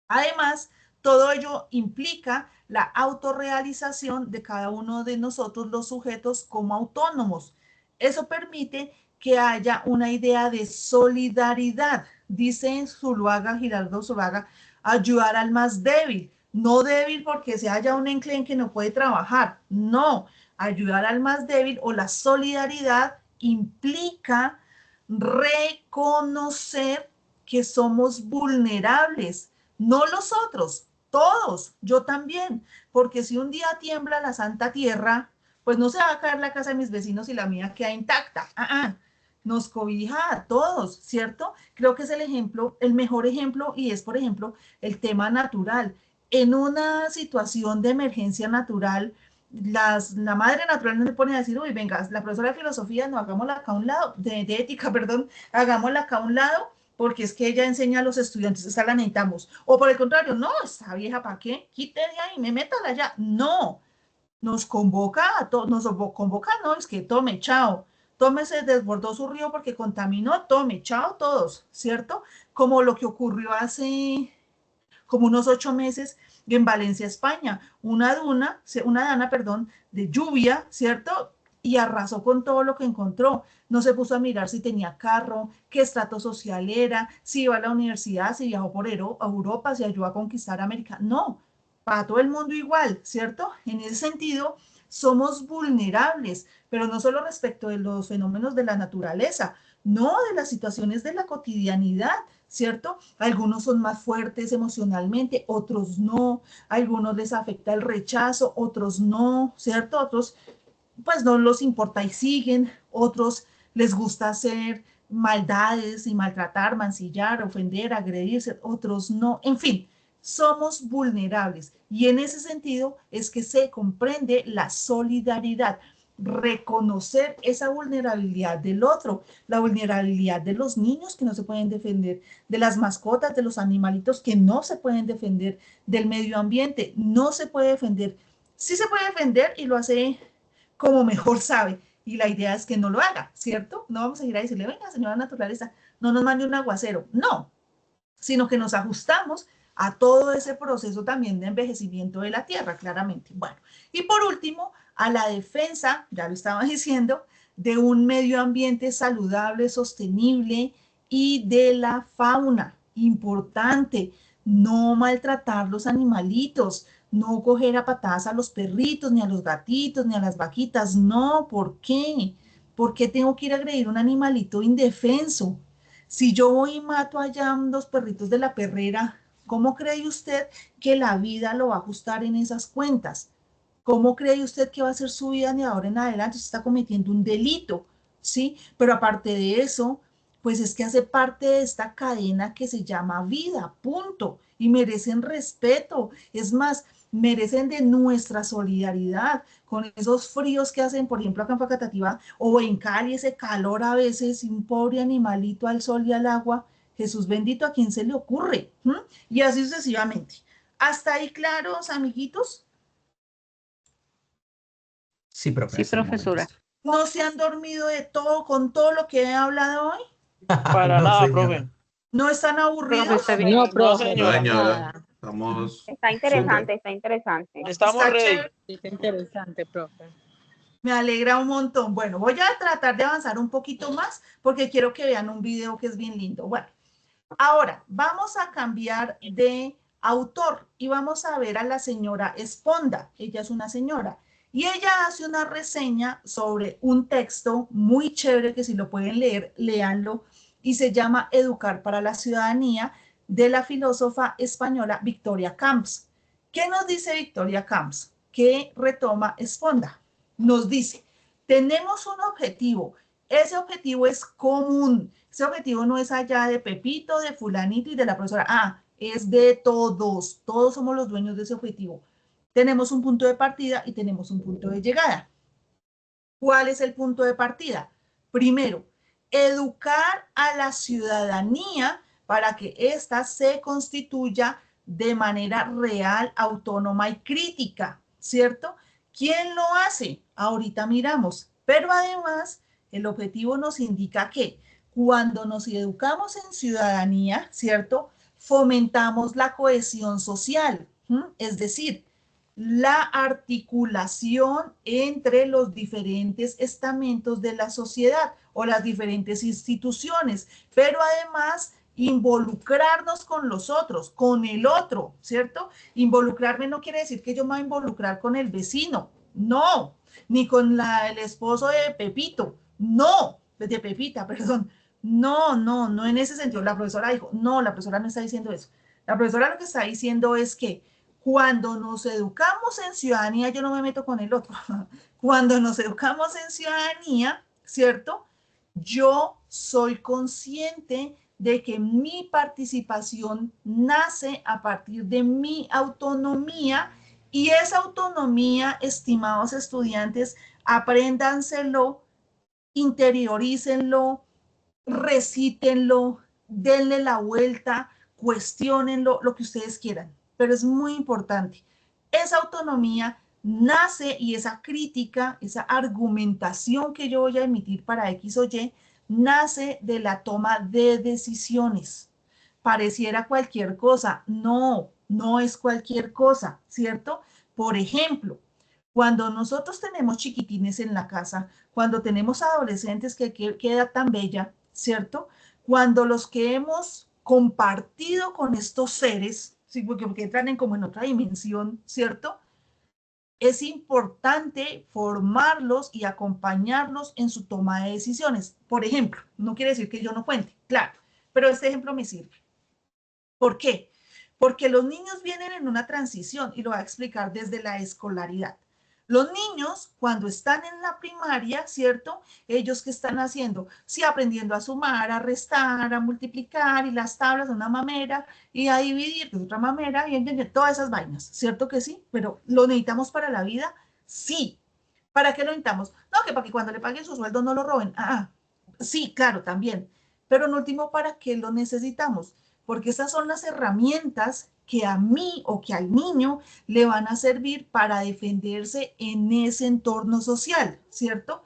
Además, todo ello implica la autorrealización de cada uno de nosotros, los sujetos, como autónomos. Eso permite que haya una idea de solidaridad. Dice Zuluaga, Giraldo Zuluaga, ayudar al más débil. No débil porque se haya un enclen que no puede trabajar. No, ayudar al más débil o la solidaridad implica reconocer que somos vulnerables, no los otros, todos, yo también, porque si un día tiembla la santa tierra, pues no se va a caer la casa de mis vecinos y la mía queda intacta. nos cobija a todos, ¿cierto? Creo que es el ejemplo, el mejor ejemplo, y es, por ejemplo, el tema natural. En una situación de emergencia natural, la madre natural no se pone a decir, uy, venga, la profesora de filosofía, no, hagámosla acá a un lado, de ética, perdón, hagámosla acá a un lado, porque es que ella enseña a los estudiantes, esa la necesitamos. O por el contrario, no, esta vieja, ¿para qué? Quite de ahí, me métala allá. No, nos convoca a todos, nos convoca, no, es que tome, chao, tome, se desbordó su río porque contaminó, tome, chao todos, ¿cierto? Como lo que ocurrió hace como unos 8 meses en Valencia, España, una dana, perdón, de lluvia, ¿cierto? Y arrasó con todo lo que encontró. No se puso a mirar si tenía carro, qué estrato social era, si iba a la universidad, si viajó por Europa, si ayudó a conquistar América. No, para todo el mundo igual, ¿cierto? En ese sentido, somos vulnerables, pero no solo respecto de los fenómenos de la naturaleza, no de las situaciones de la cotidianidad, ¿cierto? Algunos son más fuertes emocionalmente, otros no, algunos les afecta el rechazo, otros no, ¿cierto? Otros pues no los importa y siguen, otros les gusta hacer maldades y maltratar, mancillar, ofender, agredirse, otros no, en fin, somos vulnerables y en ese sentido es que se comprende la solidaridad, reconocer esa vulnerabilidad del otro, la vulnerabilidad de los niños que no se pueden defender, de las mascotas, de los animalitos que no se pueden defender, del medio ambiente, no se puede defender, sí se puede defender y lo hace como mejor sabe. Y la idea es que no lo haga, ¿cierto? No vamos a ir a decirle, venga, señora naturaleza, no nos mande un aguacero. No, sino que nos ajustamos a todo ese proceso también de envejecimiento de la tierra, claramente. Bueno, y por último, a la defensa, ya lo estaba diciendo, de un medio ambiente saludable, sostenible y de la fauna. Importante, no maltratar los animalitos, no coger a patadas a los perritos, ni a los gatitos, ni a las vaquitas. No, ¿por qué? ¿Por qué tengo que ir a agredir a un animalito indefenso? Si yo voy y mato allá los perritos de la perrera, ¿cómo cree usted que la vida lo va a ajustar en esas cuentas? ¿Cómo cree usted que va a ser su vida de ahora en adelante? Usted está cometiendo un delito, ¿sí? Pero aparte de eso, pues es que hace parte de esta cadena que se llama vida, punto. Y merecen respeto. Es más, merecen de nuestra solidaridad con esos fríos que hacen, por ejemplo, acá en Facatativá o en Cali, ese calor a veces, y un pobre animalito al sol y al agua. Jesús bendito, ¿a quién se le ocurre? ¿Mm? Y así sucesivamente. ¿Hasta ahí claros, amiguitos? Sí, profe, Sí, hasta el momento profesora. sí. ¿No se han dormido de todo con todo lo que he hablado hoy? Para No, nada, señora. profe. ¿No están Profe, está aburridos? bien. No, No, profe, No, señora. señora, estamos está súper. interesante, está interesante. Estamos Está ready. chévere. Sí, está interesante, profe. Me alegra un montón. Bueno, voy a tratar de avanzar un poquito más porque quiero que vean un video que es bien lindo. Bueno, ahora vamos a cambiar de autor y vamos a ver a la señora Esponda. Ella es una señora y ella hace una reseña sobre un texto muy chévere que si lo pueden leer, léanlo, y se llama Educar para la Ciudadanía de la filósofa española Victoria Camps. ¿Qué nos dice Victoria Camps? ¿Qué retoma Esponda? Nos dice, tenemos un objetivo, ese objetivo es común, ese objetivo no es allá de Pepito, de fulanito y de la profesora, es de todos, todos somos los dueños de ese objetivo. Tenemos un punto de partida y tenemos un punto de llegada. ¿Cuál es el punto de partida? Primero, educar a la ciudadanía para que ésta se constituya de manera real, autónoma y crítica, ¿cierto? ¿Quién lo hace? Ahorita miramos, pero además el objetivo nos indica que cuando nos educamos en ciudadanía, ¿cierto? Fomentamos la cohesión social, es decir, la articulación entre los diferentes estamentos de la sociedad o las diferentes instituciones, pero además involucrarnos con los otros, con el otro, ¿cierto? Involucrarme no quiere decir que yo me voy a involucrar con el vecino, no, ni con el esposo de Pepito, no, de Pepita, perdón, no, no, no en ese sentido. La profesora dijo, no, la profesora no está diciendo eso. La profesora lo que está diciendo es que cuando nos educamos en ciudadanía, yo no me meto con el otro, cuando nos educamos en ciudadanía, ¿cierto? Yo soy consciente de que mi participación nace a partir de mi autonomía y esa autonomía, estimados estudiantes, apréndanselo, interiorícenlo, recítenlo, denle la vuelta, cuestionenlo, lo que ustedes quieran. Pero es muy importante. Esa autonomía nace y esa crítica, esa argumentación que yo voy a emitir para X o Y, nace de la toma de decisiones. Pareciera cualquier cosa. No, no es cualquier cosa, ¿cierto? Por ejemplo, cuando nosotros tenemos chiquitines en la casa, cuando tenemos adolescentes que edad tan bella, ¿cierto? Cuando los que hemos compartido con estos seres, ¿sí? porque entran en como en otra dimensión, ¿cierto? Es importante formarlos y acompañarlos en su toma de decisiones. Por ejemplo, no quiere decir que yo no cuente, claro, pero este ejemplo me sirve. ¿Por qué? Porque los niños vienen en una transición y lo voy a explicar desde la escolaridad. Los niños, cuando están en la primaria, ¿cierto? Ellos ¿qué están haciendo? Sí, aprendiendo a sumar, a restar, a multiplicar y las tablas de una mamera y a dividir de otra mamera y entender todas esas vainas, ¿cierto que sí? Pero ¿lo necesitamos para la vida? Sí. ¿Para qué lo necesitamos? No, que para que cuando le paguen su sueldo no lo roben. Sí, claro, también. Pero en último, ¿para qué lo necesitamos? Porque esas son las herramientas que a mí o que al niño le van a servir para defenderse en ese entorno social, ¿cierto?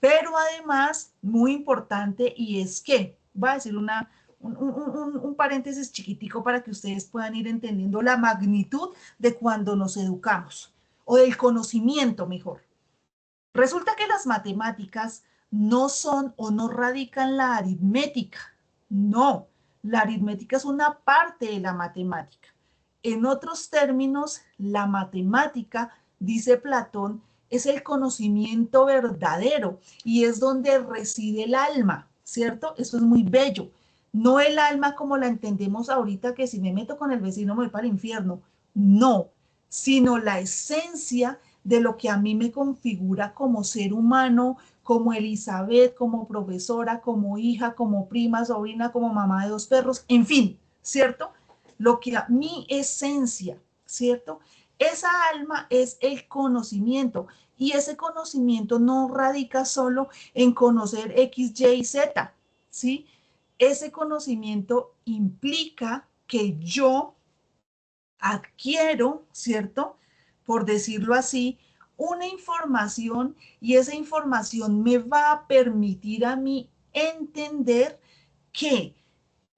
Pero además, muy importante, y es que, voy a decir un paréntesis chiquitico para que ustedes puedan ir entendiendo la magnitud de cuando nos educamos, o del conocimiento mejor. Resulta que las matemáticas no son o no radican la aritmética. No, la aritmética es una parte de la matemática. En otros términos, la matemática, dice Platón, es el conocimiento verdadero y es donde reside el alma, ¿cierto? Eso es muy bello. No el alma como la entendemos ahorita, que si me meto con el vecino me voy para el infierno. No, sino la esencia de lo que a mí me configura como ser humano, como Elizabeth, como profesora, como hija, como prima, sobrina, como mamá de 2 perros, en fin, ¿cierto? Lo que a mi esencia, ¿cierto? Esa alma es el conocimiento y ese conocimiento no radica solo en conocer X, Y y Z, ¿sí? Ese conocimiento implica que yo adquiero, ¿cierto? Por decirlo así, una información y esa información me va a permitir a mí entender que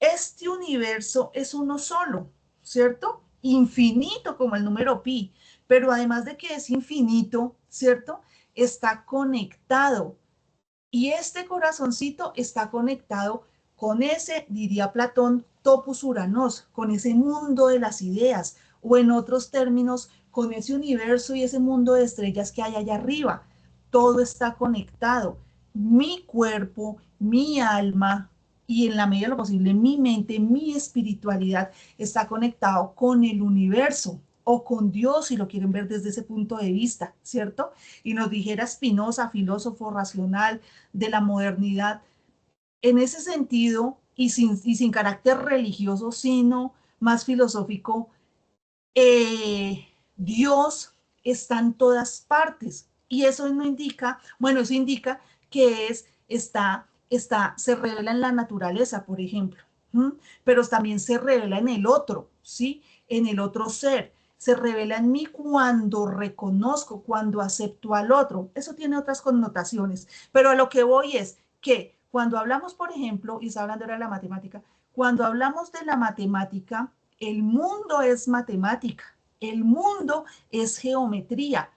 este universo es uno solo, ¿cierto? Infinito como el número pi, pero además de que es infinito, ¿cierto? Está conectado y este corazoncito está conectado con ese, diría Platón, topus uranos, con ese mundo de las ideas, o en otros términos, con ese universo y ese mundo de estrellas que hay allá arriba. Todo está conectado. Mi cuerpo, mi alma y en la medida de lo posible mi mente, mi espiritualidad está conectado con el universo o con Dios, si lo quieren ver desde ese punto de vista, ¿cierto? Y nos dijera Spinoza, filósofo racional de la modernidad, en ese sentido, y sin carácter religioso, sino más filosófico, Dios está en todas partes. Y eso no indica, bueno, eso indica que se revela en la naturaleza, por ejemplo, ¿m? Pero también se revela en el otro, ¿sí? En el otro ser. Se revela en mí cuando reconozco, cuando acepto al otro. Eso tiene otras connotaciones, pero a lo que voy es que cuando hablamos, por ejemplo, y está hablando ahora de la matemática, cuando hablamos de la matemática, el mundo es matemática, el mundo es geometría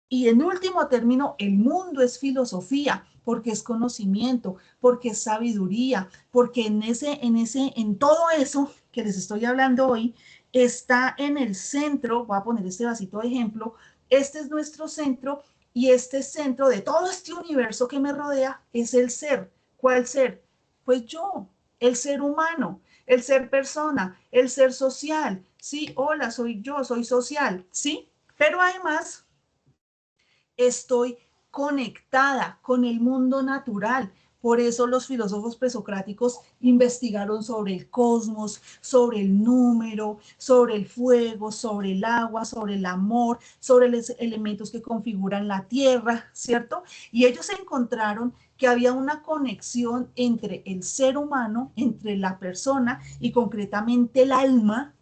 y en último término, el mundo es filosofía, porque es conocimiento, porque es sabiduría, porque en todo eso que les estoy hablando hoy, está en el centro, voy a poner este vasito de ejemplo, este es nuestro centro y este centro de todo este universo que me rodea es el ser. ¿Cuál ser? Pues yo, el ser humano, el ser persona, el ser social, ¿sí? Hola, soy yo, soy social, ¿sí? Pero además estoy conectada con el mundo natural, Por eso los filósofos presocráticos investigaron sobre el cosmos, sobre el número, sobre el fuego, sobre el agua, sobre el amor, sobre los elementos que configuran la tierra, ¿cierto? Y ellos encontraron que había una conexión entre el ser humano, entre la persona y concretamente el alma.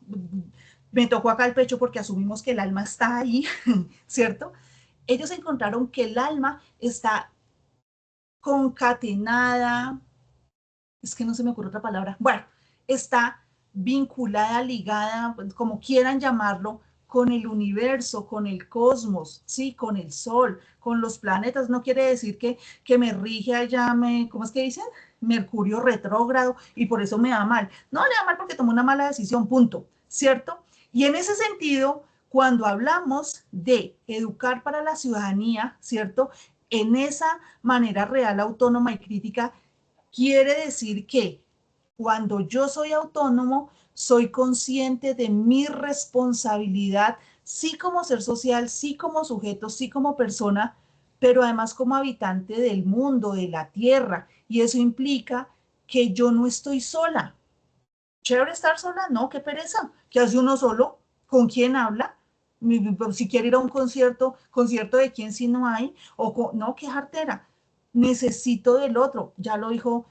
Me tocó acá el pecho porque asumimos que el alma está ahí, ¿cierto? Ellos encontraron que el alma está concatenada, es que no se me ocurre otra palabra, bueno, está vinculada, ligada, como quieran llamarlo, con el universo, con el cosmos, ¿sí? Con el sol, con los planetas. No quiere decir que me rige allá, ¿cómo es que dicen? Mercurio retrógrado y por eso me da mal. No le da mal porque tomó una mala decisión, punto, ¿cierto? Y en ese sentido, cuando hablamos de educar para la ciudadanía, ¿cierto? En esa manera real, autónoma y crítica, quiere decir que cuando yo soy autónomo, soy consciente de mi responsabilidad, sí como ser social, sí como sujeto, sí como persona, pero además como habitante del mundo, de la tierra. Y eso implica que yo no estoy sola. Chévere estar sola, no, qué pereza. ¿Qué hace uno solo? ¿Con quién habla? Si quiere ir a un concierto de quién si no hay, no, qué jartera. Necesito del otro. Ya lo dijo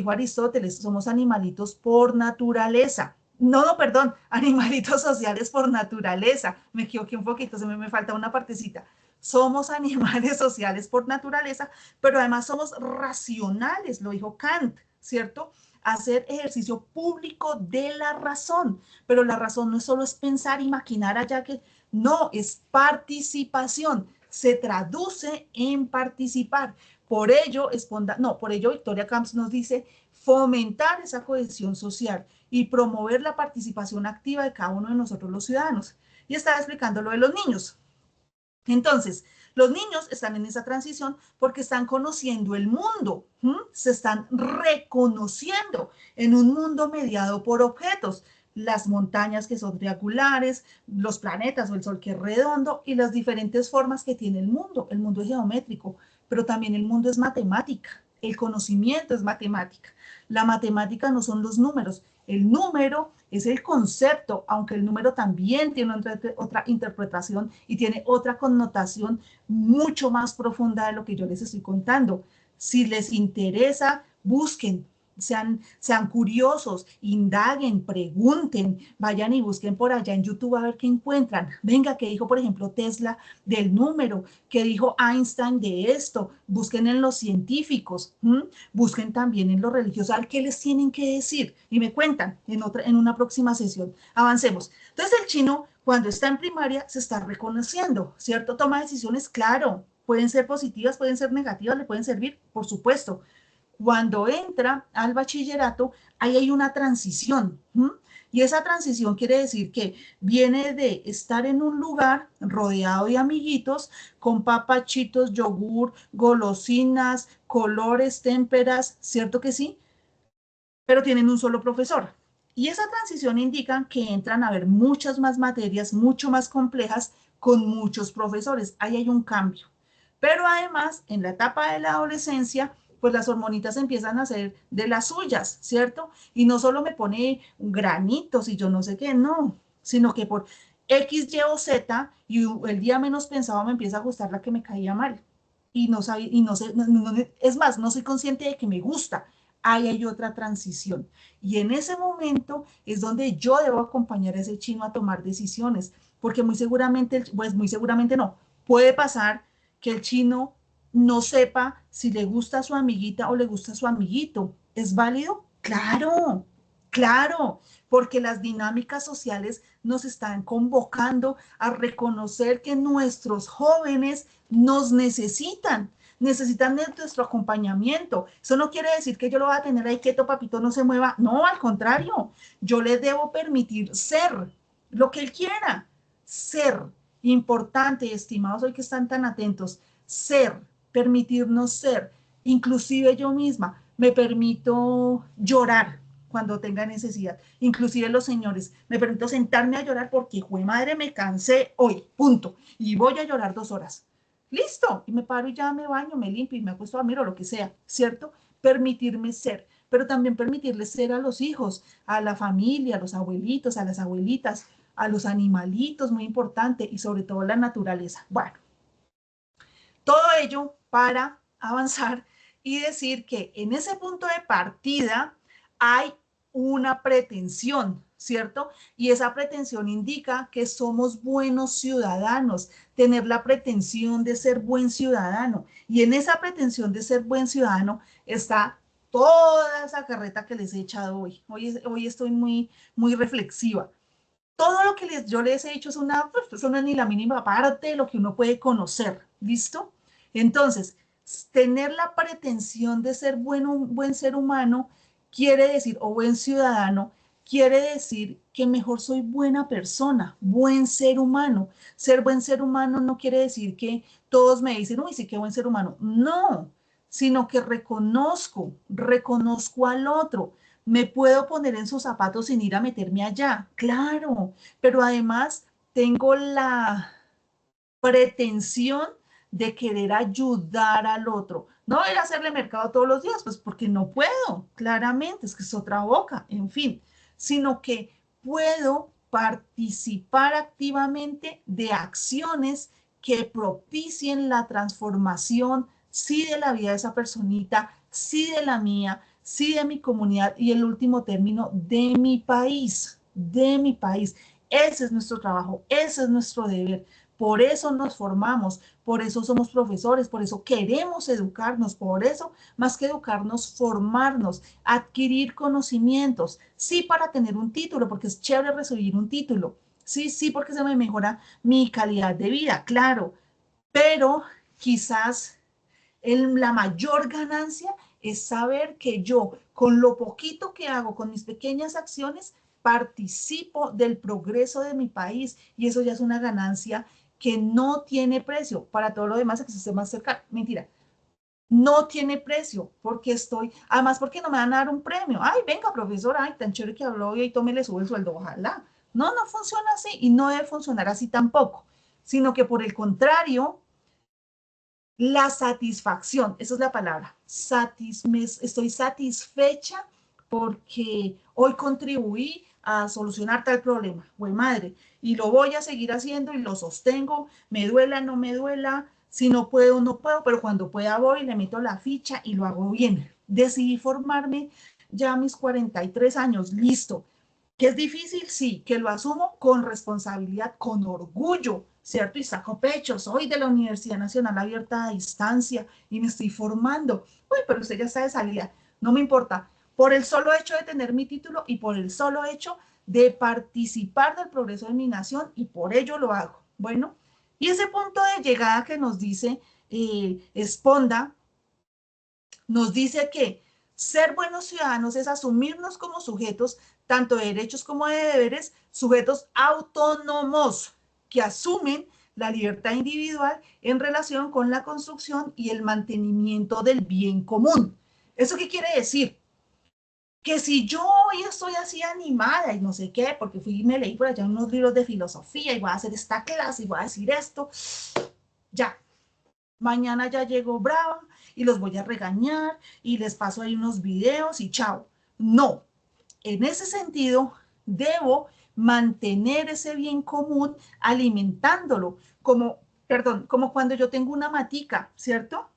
Aristóteles, somos animalitos por naturaleza. No, no, perdón, animalitos sociales por naturaleza. Me equivoqué un poquito, me falta una partecita. Somos animales sociales por naturaleza, pero además somos racionales, lo dijo Kant, ¿cierto? Hacer ejercicio público de la razón, pero la razón no solo es pensar y maquinar allá que, no, es participación, se traduce en participar. Por ello, por ello Victoria Camps nos dice fomentar esa cohesión social y promover la participación activa de cada uno de nosotros los ciudadanos. Y estaba explicando lo de los niños. Entonces, los niños están en esa transición porque están conociendo el mundo, se están reconociendo en un mundo mediado por objetos, las montañas que son triangulares, los planetas o el sol que es redondo y las diferentes formas que tiene el mundo. El mundo es geométrico, pero también el mundo es matemática, el conocimiento es matemática. La matemática no son los números, el número es el concepto, aunque el número también tiene otra interpretación y tiene otra connotación mucho más profunda de lo que yo les estoy contando. Si les interesa, busquen, sean curiosos, indaguen, pregunten, vayan y busquen por allá en YouTube a ver qué encuentran. Venga, que dijo, por ejemplo, Tesla del número, que dijo Einstein de esto, busquen en los científicos, busquen también en los religiosos, al qué les tienen que decir y me cuentan en una próxima sesión. Avancemos. Entonces el chino, cuando está en primaria, se está reconociendo, ¿cierto? Toma decisiones, claro, pueden ser positivas, pueden ser negativas, le pueden servir, por supuesto. Cuando entra al bachillerato, ahí hay una transición. Y esa transición quiere decir que viene de estar en un lugar rodeado de amiguitos, con papachitos, yogur, golosinas, colores, témperas, ¿cierto que sí? Pero tienen un solo profesor. Y esa transición indica que entran a ver muchas más materias, mucho más complejas, con muchos profesores. Ahí hay un cambio. Pero además, en la etapa de la adolescencia, pues las hormonitas empiezan a hacer de las suyas, ¿cierto? Y no solo me pone granitos y yo no sé qué, no, sino que por X, Y o Z, y el día menos pensado me empieza a gustar la que me caía mal. Y no sabía, y no sé, es más, no soy consciente de que me gusta. Ahí hay otra transición. Y en ese momento es donde yo debo acompañar a ese chino a tomar decisiones, porque muy seguramente, pues muy seguramente no, puede pasar que el chino no sepa si le gusta a su amiguita o le gusta a su amiguito. ¿Es válido? Claro, claro, porque las dinámicas sociales nos están convocando a reconocer que nuestros jóvenes nos necesitan de nuestro acompañamiento. Eso no quiere decir que yo lo voy a tener ahí quieto, papito, no se mueva. No, al contrario, yo le debo permitir ser lo que él quiera, ser. Importante, estimados, hoy que están tan atentos, ser, permitirnos ser, inclusive yo misma, me permito llorar cuando tenga necesidad, inclusive los señores, me permito sentarme a llorar porque, jue madre, me cansé hoy, punto, y voy a llorar 2 horas. Listo, y me paro y ya me baño, me limpio y me acuesto a dormir o lo que sea, ¿cierto? permitirme ser, pero también permitirle ser a los hijos, a la familia, a los abuelitos, a las abuelitas, a los animalitos, muy importante, y sobre todo la naturaleza. Bueno, todo ello para avanzar y decir que en ese punto de partida hay una pretensión, ¿cierto? Y esa pretensión indica que somos buenos ciudadanos, tener la pretensión de ser buen ciudadano. Y en esa pretensión de ser buen ciudadano está toda esa carreta que les he echado hoy. Hoy estoy muy reflexiva. Todo lo que yo les he dicho es una ni la mínima parte de lo que uno puede conocer, ¿listo? Entonces, tener la pretensión de ser un buen ser humano quiere decir, o buen ciudadano, quiere decir que mejor soy buena persona, buen ser humano. Ser buen ser humano no quiere decir que todos me dicen, uy, sí, qué buen ser humano. No, sino que reconozco al otro. ¿Me puedo poner en sus zapatos sin ir a meterme allá? Claro, pero además tengo la pretensión de querer ayudar al otro. No ir a hacerle mercado todos los días, pues porque no puedo, claramente, es que es otra boca, en fin, sino que puedo participar activamente de acciones que propicien la transformación, sí de la vida de esa personita, sí de la mía, sí de mi comunidad y el último término, de mi país, de mi país. Ese es nuestro trabajo, ese es nuestro deber. Por eso nos formamos, por eso somos profesores, por eso queremos educarnos, por eso, más que educarnos, formarnos, adquirir conocimientos. Sí, para tener un título, porque es chévere recibir un título. Sí, sí, porque se me mejora mi calidad de vida, claro. Pero quizás la mayor ganancia es saber que yo, con lo poquito que hago, con mis pequeñas acciones, participo del progreso de mi país y eso ya es una ganancia que no tiene precio. Para todo lo demás, que se esté más cerca, mentira, no tiene precio porque además porque no me van a dar un premio. Ay, venga, profesora, ay, tan chévere que habló hoy y tome le sube el sueldo, ojalá. No, no funciona así y no debe funcionar así tampoco, sino que por el contrario, la satisfacción, esa es la palabra, estoy satisfecha porque hoy contribuí a solucionar tal problema, güey madre, y lo voy a seguir haciendo y lo sostengo, me duela, no me duela, si no puedo, no puedo, pero cuando pueda voy, le meto la ficha y lo hago bien. Decidí formarme ya a mis 43 años, listo. ¿Que es difícil? Sí, que lo asumo con responsabilidad, con orgullo, ¿cierto? Y saco pecho, soy de la Universidad Nacional Abierta a Distancia y me estoy formando. Uy, pero usted ya está de salida, no me importa. Por el solo hecho de tener mi título y por el solo hecho de participar del progreso de mi nación y por ello lo hago. Bueno, y ese punto de llegada que nos dice Esponda, nos dice que ser buenos ciudadanos es asumirnos como sujetos, tanto de derechos como de deberes, sujetos autónomos que asumen la libertad individual en relación con la construcción y el mantenimiento del bien común. ¿Eso qué quiere decir? Que si yo hoy estoy así animada y no sé qué, porque fui y me leí por allá unos libros de filosofía y voy a hacer esta clase y voy a decir esto, ya, mañana ya llego brava y los voy a regañar y les paso ahí unos videos y chao. No, en ese sentido debo mantener ese bien común alimentándolo, como cuando yo tengo una matica, ¿cierto?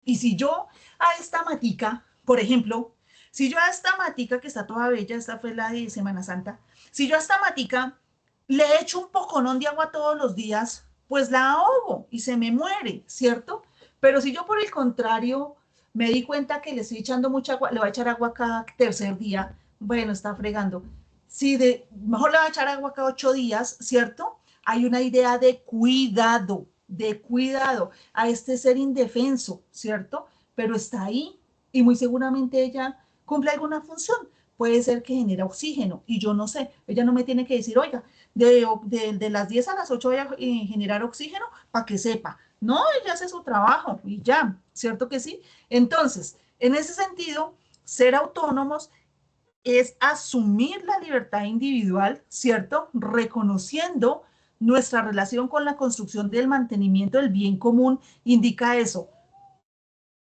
Y si yo a esta matica, por ejemplo, si yo a esta matica que está toda bella, esta fue la de Semana Santa, si yo a esta matica le echo un poconón de agua todos los días, pues la ahogo y se me muere, ¿cierto? Pero si yo por el contrario me di cuenta que le estoy echando mucha agua, le voy a echar agua cada tercer día, bueno, está fregando. Si mejor le voy a echar agua cada 8 días, ¿cierto? Hay una idea de cuidado a este ser indefenso, ¿cierto? Pero está ahí y muy seguramente ella cumple alguna función. Puede ser que genera oxígeno y yo no sé, ella no me tiene que decir, oiga, de las 10 a las 8 voy a generar oxígeno para que sepa. No, ella hace su trabajo y ya, ¿cierto que sí? Entonces, en ese sentido, ser autónomos es asumir la libertad individual, ¿cierto? Reconociendo nuestra relación con la construcción del mantenimiento del bien común, indica eso.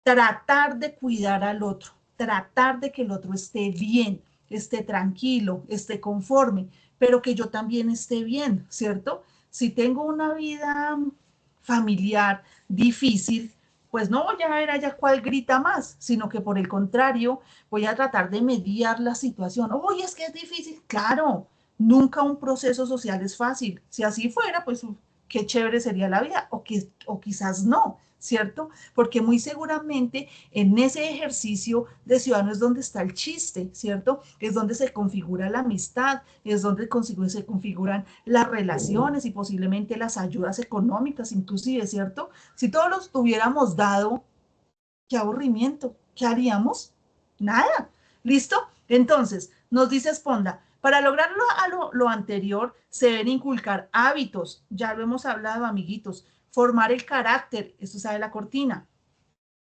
tratar de cuidar al otro, tratar de que el otro esté bien, esté tranquilo, esté conforme, pero que yo también esté bien, ¿cierto? Si tengo una vida familiar difícil, pues no voy a ver allá cuál grita más, sino que por el contrario, voy a tratar de mediar la situación. Oye, es que es difícil. Claro, nunca un proceso social es fácil. Si así fuera, pues qué chévere sería la vida, o quizás no, ¿cierto? Porque muy seguramente en ese ejercicio de ciudadano es donde está el chiste, ¿cierto? Es donde se configura la amistad, es donde se configuran las relaciones y posiblemente las ayudas económicas, inclusive, ¿cierto? Si todos los tuviéramos dado, qué aburrimiento, ¿qué haríamos? Nada. ¿Listo? Entonces, nos dice Sponda, para lograrlo a lo anterior, se deben inculcar hábitos, ya lo hemos hablado, amiguitos, formar el carácter, esto sabe la cortina,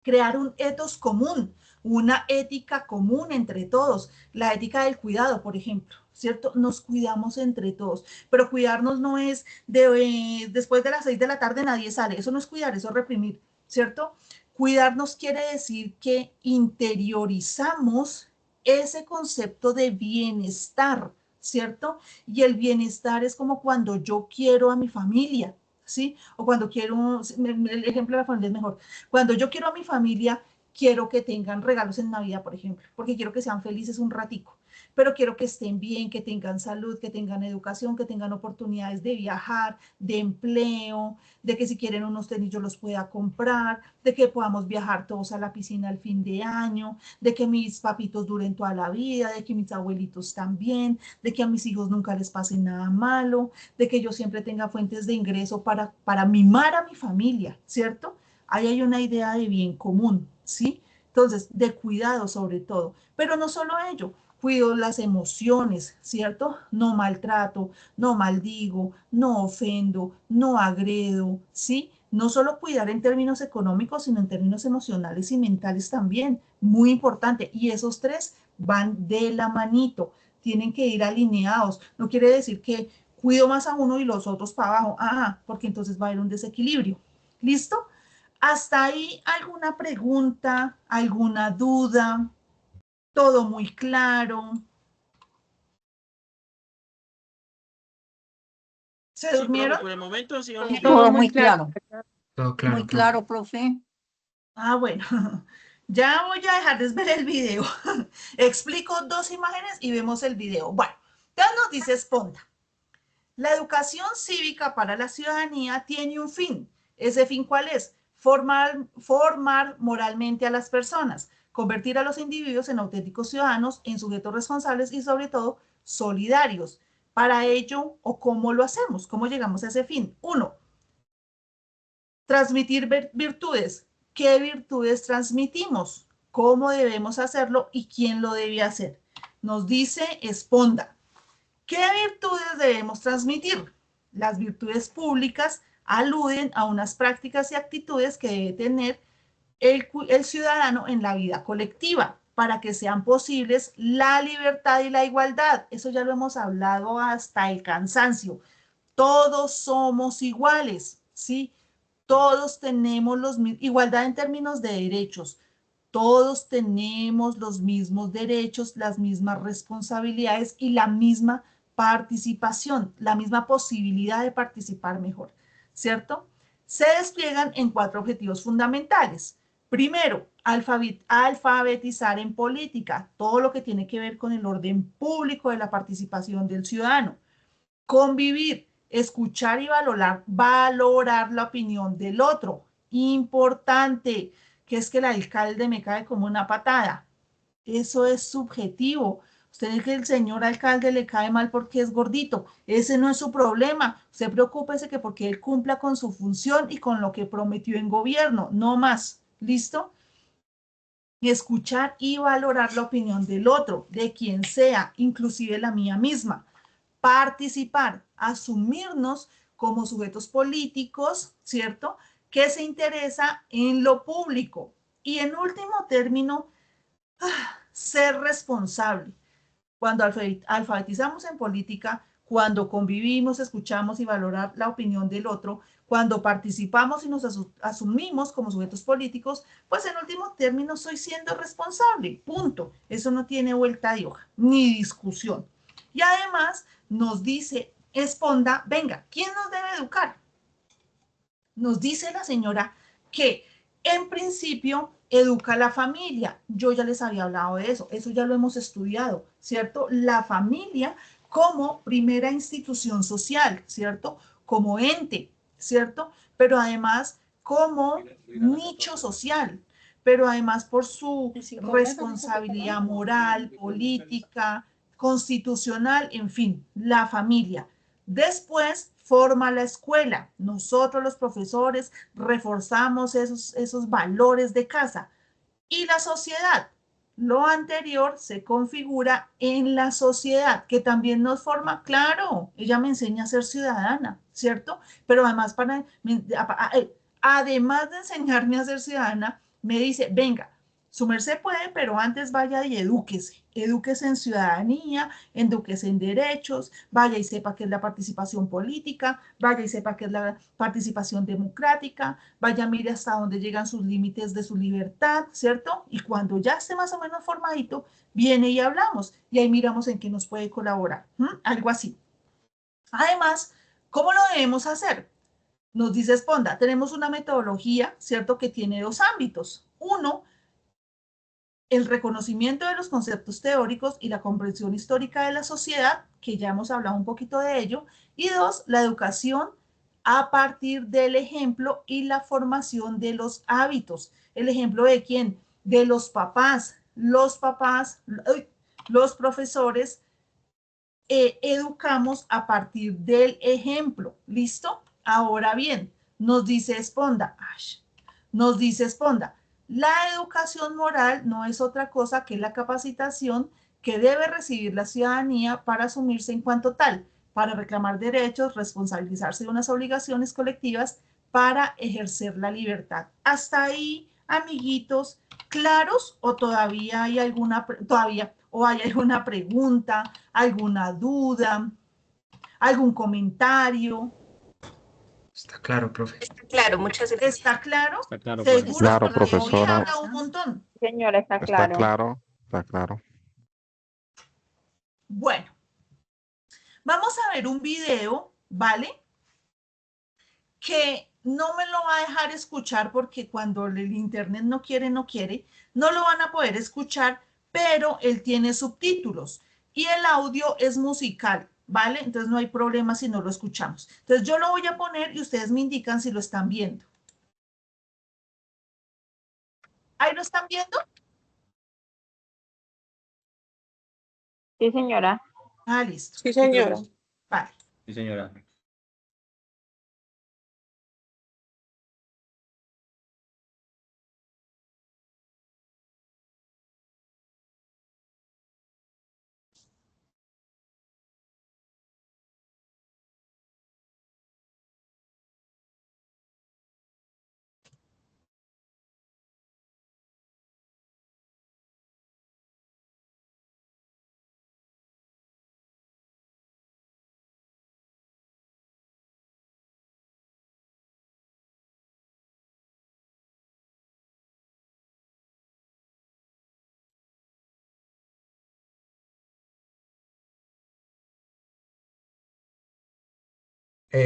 crear un ethos común, una ética común entre todos, la ética del cuidado, por ejemplo, ¿cierto? Nos cuidamos entre todos, pero cuidarnos no es después de las 6 de la tarde nadie sale, eso no es cuidar, eso es reprimir, ¿cierto? Cuidarnos quiere decir que interiorizamos ese concepto de bienestar, ¿cierto? Y el bienestar es como cuando yo quiero a mi familia, ¿sí? O cuando quiero, el ejemplo de la familia es mejor, cuando yo quiero a mi familia, quiero que tengan regalos en Navidad, por ejemplo, porque quiero que sean felices un ratico, pero quiero que estén bien, que tengan salud, que tengan educación, que tengan oportunidades de viajar, de empleo, de que si quieren unos tenis yo los pueda comprar, de que podamos viajar todos a la piscina al fin de año, de que mis papitos duren toda la vida, de que mis abuelitos también, de que a mis hijos nunca les pase nada malo, de que yo siempre tenga fuentes de ingreso para mimar a mi familia, ¿cierto? Ahí hay una idea de bien común, ¿sí? Entonces, de cuidado sobre todo. Pero no solo ello, cuido las emociones, ¿cierto? No maltrato, no maldigo, no ofendo, no agredo, ¿sí? No solo cuidar en términos económicos, sino en términos emocionales y mentales también. Muy importante. Y esos tres van de la manito. Tienen que ir alineados. No quiere decir que cuido más a uno y los otros para abajo. Porque entonces va a haber un desequilibrio. ¿Listo? ¿Hasta ahí alguna pregunta, alguna duda? ¿Todo muy claro? ¿Se Sí, profe, durmieron? por el momento sí vamos bien. Todo muy claro. Todo claro, Muy profe. claro, profe. Bueno, ya voy a dejarles ver el video. Explico dos imágenes y vemos el video. Bueno, ya nos dice Sponda. La educación cívica para la ciudadanía tiene un fin. ¿Ese fin cuál es? Formar moralmente a las personas, convertir a los individuos en auténticos ciudadanos, en sujetos responsables y sobre todo solidarios. Para ello, ¿o cómo lo hacemos? ¿Cómo llegamos a ese fin? Uno, transmitir virtudes. ¿Qué virtudes transmitimos? ¿Cómo debemos hacerlo y quién lo debe hacer? Nos dice Sponda. ¿Qué virtudes debemos transmitir? Las virtudes públicas aluden a unas prácticas y actitudes que debe tener el ciudadano en la vida colectiva para que sean posibles la libertad y la igualdad. Eso ya lo hemos hablado hasta el cansancio. Todos somos iguales, ¿sí? Todos tenemos igualdad en términos de derechos. Todos tenemos los mismos derechos, las mismas responsabilidades y la misma participación, la misma posibilidad de participar mejor, ¿cierto? Se despliegan en 4 objetivos fundamentales. Primero, alfabetizar en política, todo lo que tiene que ver con el orden público de la participación del ciudadano. Convivir, escuchar y valorar la opinión del otro. Importante, que es que el alcalde me cae como una patada. Eso es subjetivo. Usted dice que el señor alcalde le cae mal porque es gordito. Ese no es su problema. Usted preocúpese que porque él cumpla con su función y con lo que prometió en gobierno. No más. ¿Listo? Y escuchar y valorar la opinión del otro, de quien sea, inclusive la mía misma. Participar, asumirnos como sujetos políticos, ¿cierto? Que se interesa en lo público. Y en último término, ser responsable. Cuando alfabetizamos en política, cuando convivimos, escuchamos y valorar la opinión del otro, Cuando participamos y nos asumimos como sujetos políticos, pues en último término soy siendo responsable, punto. Eso no tiene vuelta de hoja, ni discusión. Y además nos dice Esponda, venga, ¿quién nos debe educar? Nos dice la señora que en principio educa a la familia. Yo ya les había hablado de eso ya lo hemos estudiado, ¿cierto? La familia como primera institución social, ¿cierto? Como ente, ¿cierto? Pero además como nicho social, pero además por su responsabilidad moral, política, constitucional, en fin, la familia. Después forma la escuela. Nosotros los profesores reforzamos esos valores de casa. Y la sociedad. Lo anterior se configura en la sociedad, que también nos forma, claro, ella me enseña a ser ciudadana, ¿cierto? Pero además, además de enseñarme a ser ciudadana, me dice, venga, su merced puede, pero antes vaya y edúquese en ciudadanía, edúquese en derechos, vaya y sepa qué es la participación política, vaya y sepa qué es la participación democrática, vaya, mire hasta dónde llegan sus límites de su libertad, ¿cierto? Y cuando ya esté más o menos formadito, viene y hablamos, y ahí miramos en qué nos puede colaborar, algo así. Además, ¿cómo lo debemos hacer? Nos dice Esponda, tenemos una metodología, ¿cierto? Que tiene dos ámbitos. Uno, el reconocimiento de los conceptos teóricos y la comprensión histórica de la sociedad, que ya hemos hablado un poquito de ello, y dos, la educación a partir del ejemplo y la formación de los hábitos. ¿El ejemplo de quién? De los papás, los profesores, educamos a partir del ejemplo. ¿Listo? Ahora bien, nos dice Esponda, la educación moral no es otra cosa que la capacitación que debe recibir la ciudadanía para asumirse en cuanto tal, para reclamar derechos, responsabilizarse de unas obligaciones colectivas para ejercer la libertad. Hasta ahí, amiguitos, ¿claros o todavía hay alguna pregunta, alguna duda, algún comentario? Está claro, profe. Claro, muchas gracias. ¿Está claro? Está claro, ¿Seguro? Claro, Porque hoy profesora. habla un montón. Señora, está Está claro. claro, está claro. Bueno, vamos a ver un video, ¿vale? Que no me lo va a dejar escuchar porque cuando el internet no quiere, no lo van a poder escuchar, pero él tiene subtítulos y el audio es musical, ¿vale? Entonces no hay problema si no lo escuchamos. Entonces yo lo voy a poner y ustedes me indican si lo están viendo. ¿Ahí lo están viendo? Sí, señora. Ah, listo. Sí, señora. Vale. Sí, señora.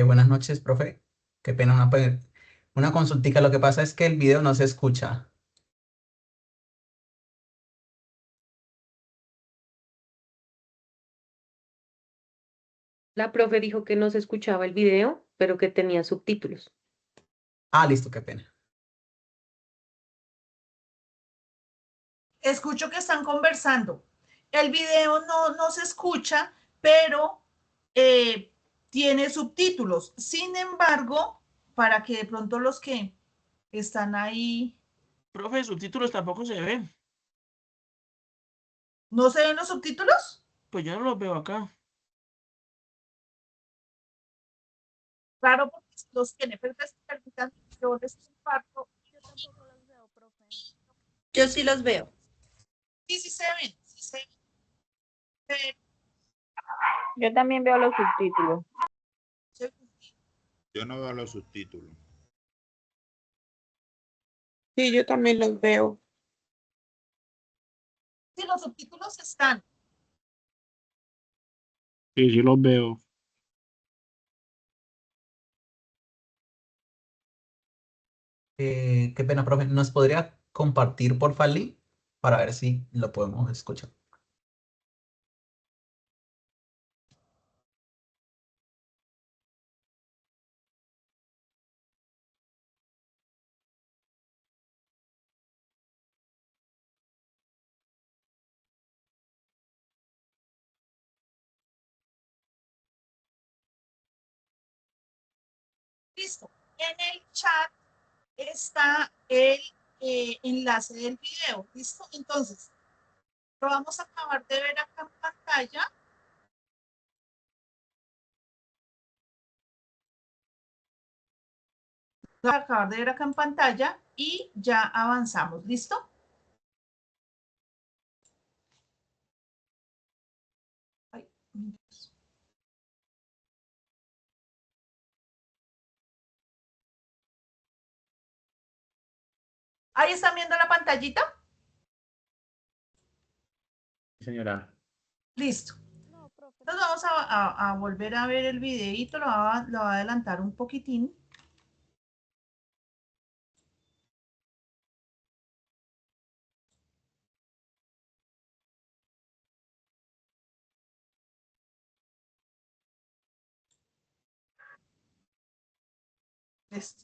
Buenas noches, profe. Qué pena, una consultica. Lo que pasa es que el video no se escucha. La profe dijo que no se escuchaba el video, pero que tenía subtítulos. Ah, listo, qué pena. Escucho que están conversando. El video no se escucha, pero tiene subtítulos. Sin embargo, para que de pronto los que están ahí, Profe, subtítulos tampoco se ven. ¿no se ven los subtítulos? Pues yo no los veo acá. Claro, porque los tiene, pero permítanme, yo les comparto. Yo tampoco los veo, profe. Yo sí los veo. Sí, sí se ven, sí se ven. Pero Yo también veo los subtítulos. Yo no veo los subtítulos. Sí, yo también los veo. Sí, los subtítulos están. Sí, sí los veo. Qué pena, profe. ¿Nos podría compartir por link para ver si lo podemos escuchar? Listo. En el chat está el enlace del video. ¿Listo? Entonces, lo vamos a acabar de ver acá en pantalla. Lo vamos a acabar de ver acá en pantalla y ya avanzamos. ¿Listo? Ay, Dios. Ahí están viendo la pantallita. Señora. Listo. No, profe. Entonces vamos a volver a ver el videito, lo voy a adelantar un poquitín. Listo.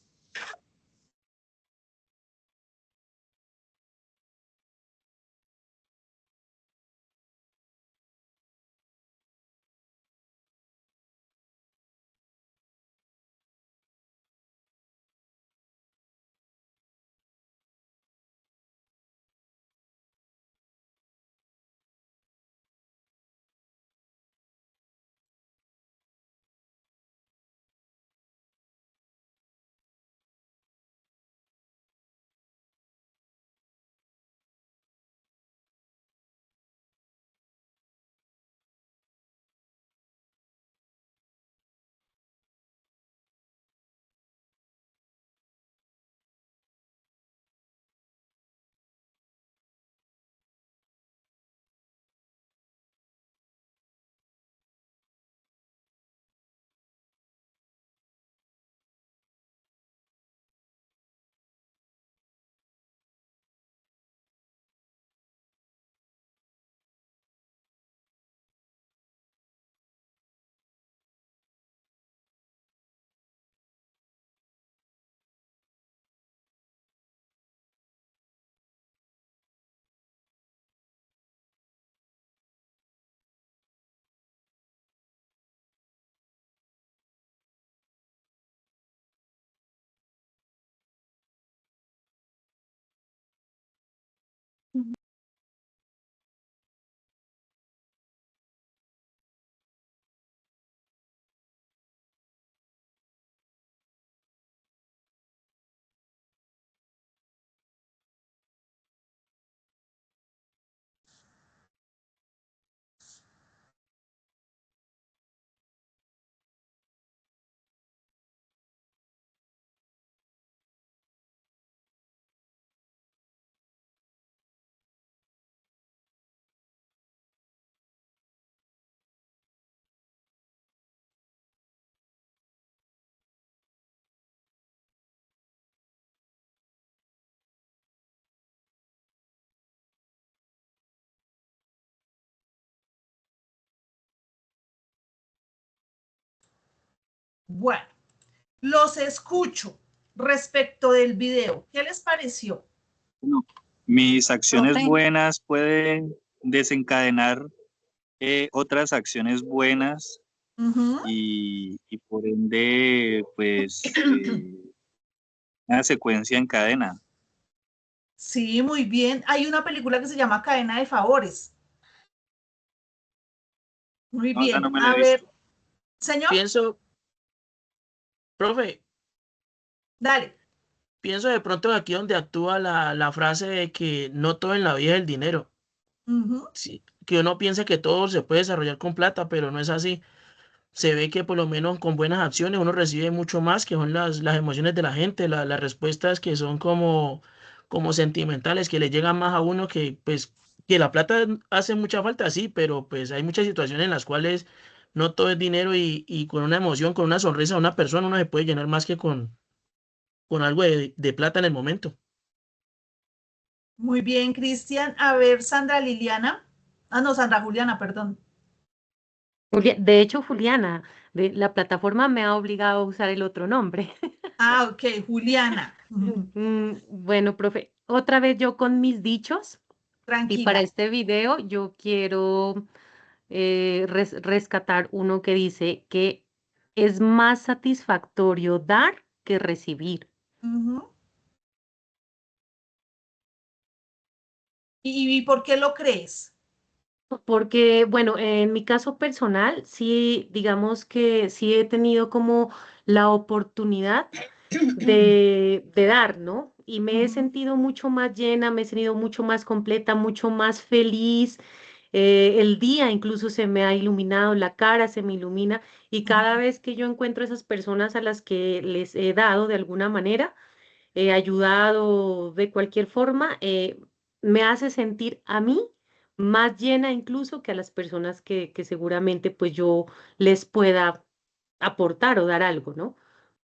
Bueno, los escucho respecto del video. ¿Qué les pareció? Bueno, mis acciones Profe. buenas pueden desencadenar otras acciones buenas Ujú. y por ende, pues, una secuencia en cadena. Sí, muy bien. Hay una película que se llama Cadena de Favores. Muy No, esa bien. no me la A he ver, visto. señor, Pienso, profe, dale. pienso de pronto aquí donde actúa la frase de que no todo en la vida es el dinero. Ujú. Sí, que uno piensa que todo se puede desarrollar con plata, pero no es así. se ve que por lo menos con buenas acciones uno recibe mucho más, que son las emociones de la gente, las respuestas que son como sentimentales, que le llegan más a uno que pues que la plata hace mucha falta, sí, pero pues hay muchas situaciones en las cuales no todo es dinero y con una emoción, con una sonrisa de una persona uno se puede llenar más que con algo de plata en el momento. Muy bien, Cristian. A ver, Sandra Liliana. Ah, no, Sandra Juliana, perdón. De hecho, Juliana, de la plataforma me ha obligado a usar el otro nombre. Ah, ok, Juliana. Bueno, profe, otra vez yo con mis dichos y para Tranquila. este video yo quiero rescatar uno que dice que es más satisfactorio dar que recibir. Ujú. ¿Y por qué lo crees? Porque, bueno, en mi caso personal, sí, digamos que sí he tenido como la oportunidad de dar, ¿no? Y me he Ujú, sentido mucho más llena, me he sentido mucho más completa, mucho más feliz. El día incluso se me ha iluminado, la cara se me ilumina y cada ujú. vez que yo encuentro esas personas a las que les he dado de alguna manera, he ayudado de cualquier forma, me hace sentir a mí más llena incluso que a las personas que seguramente pues yo les pueda aportar o dar algo, ¿no?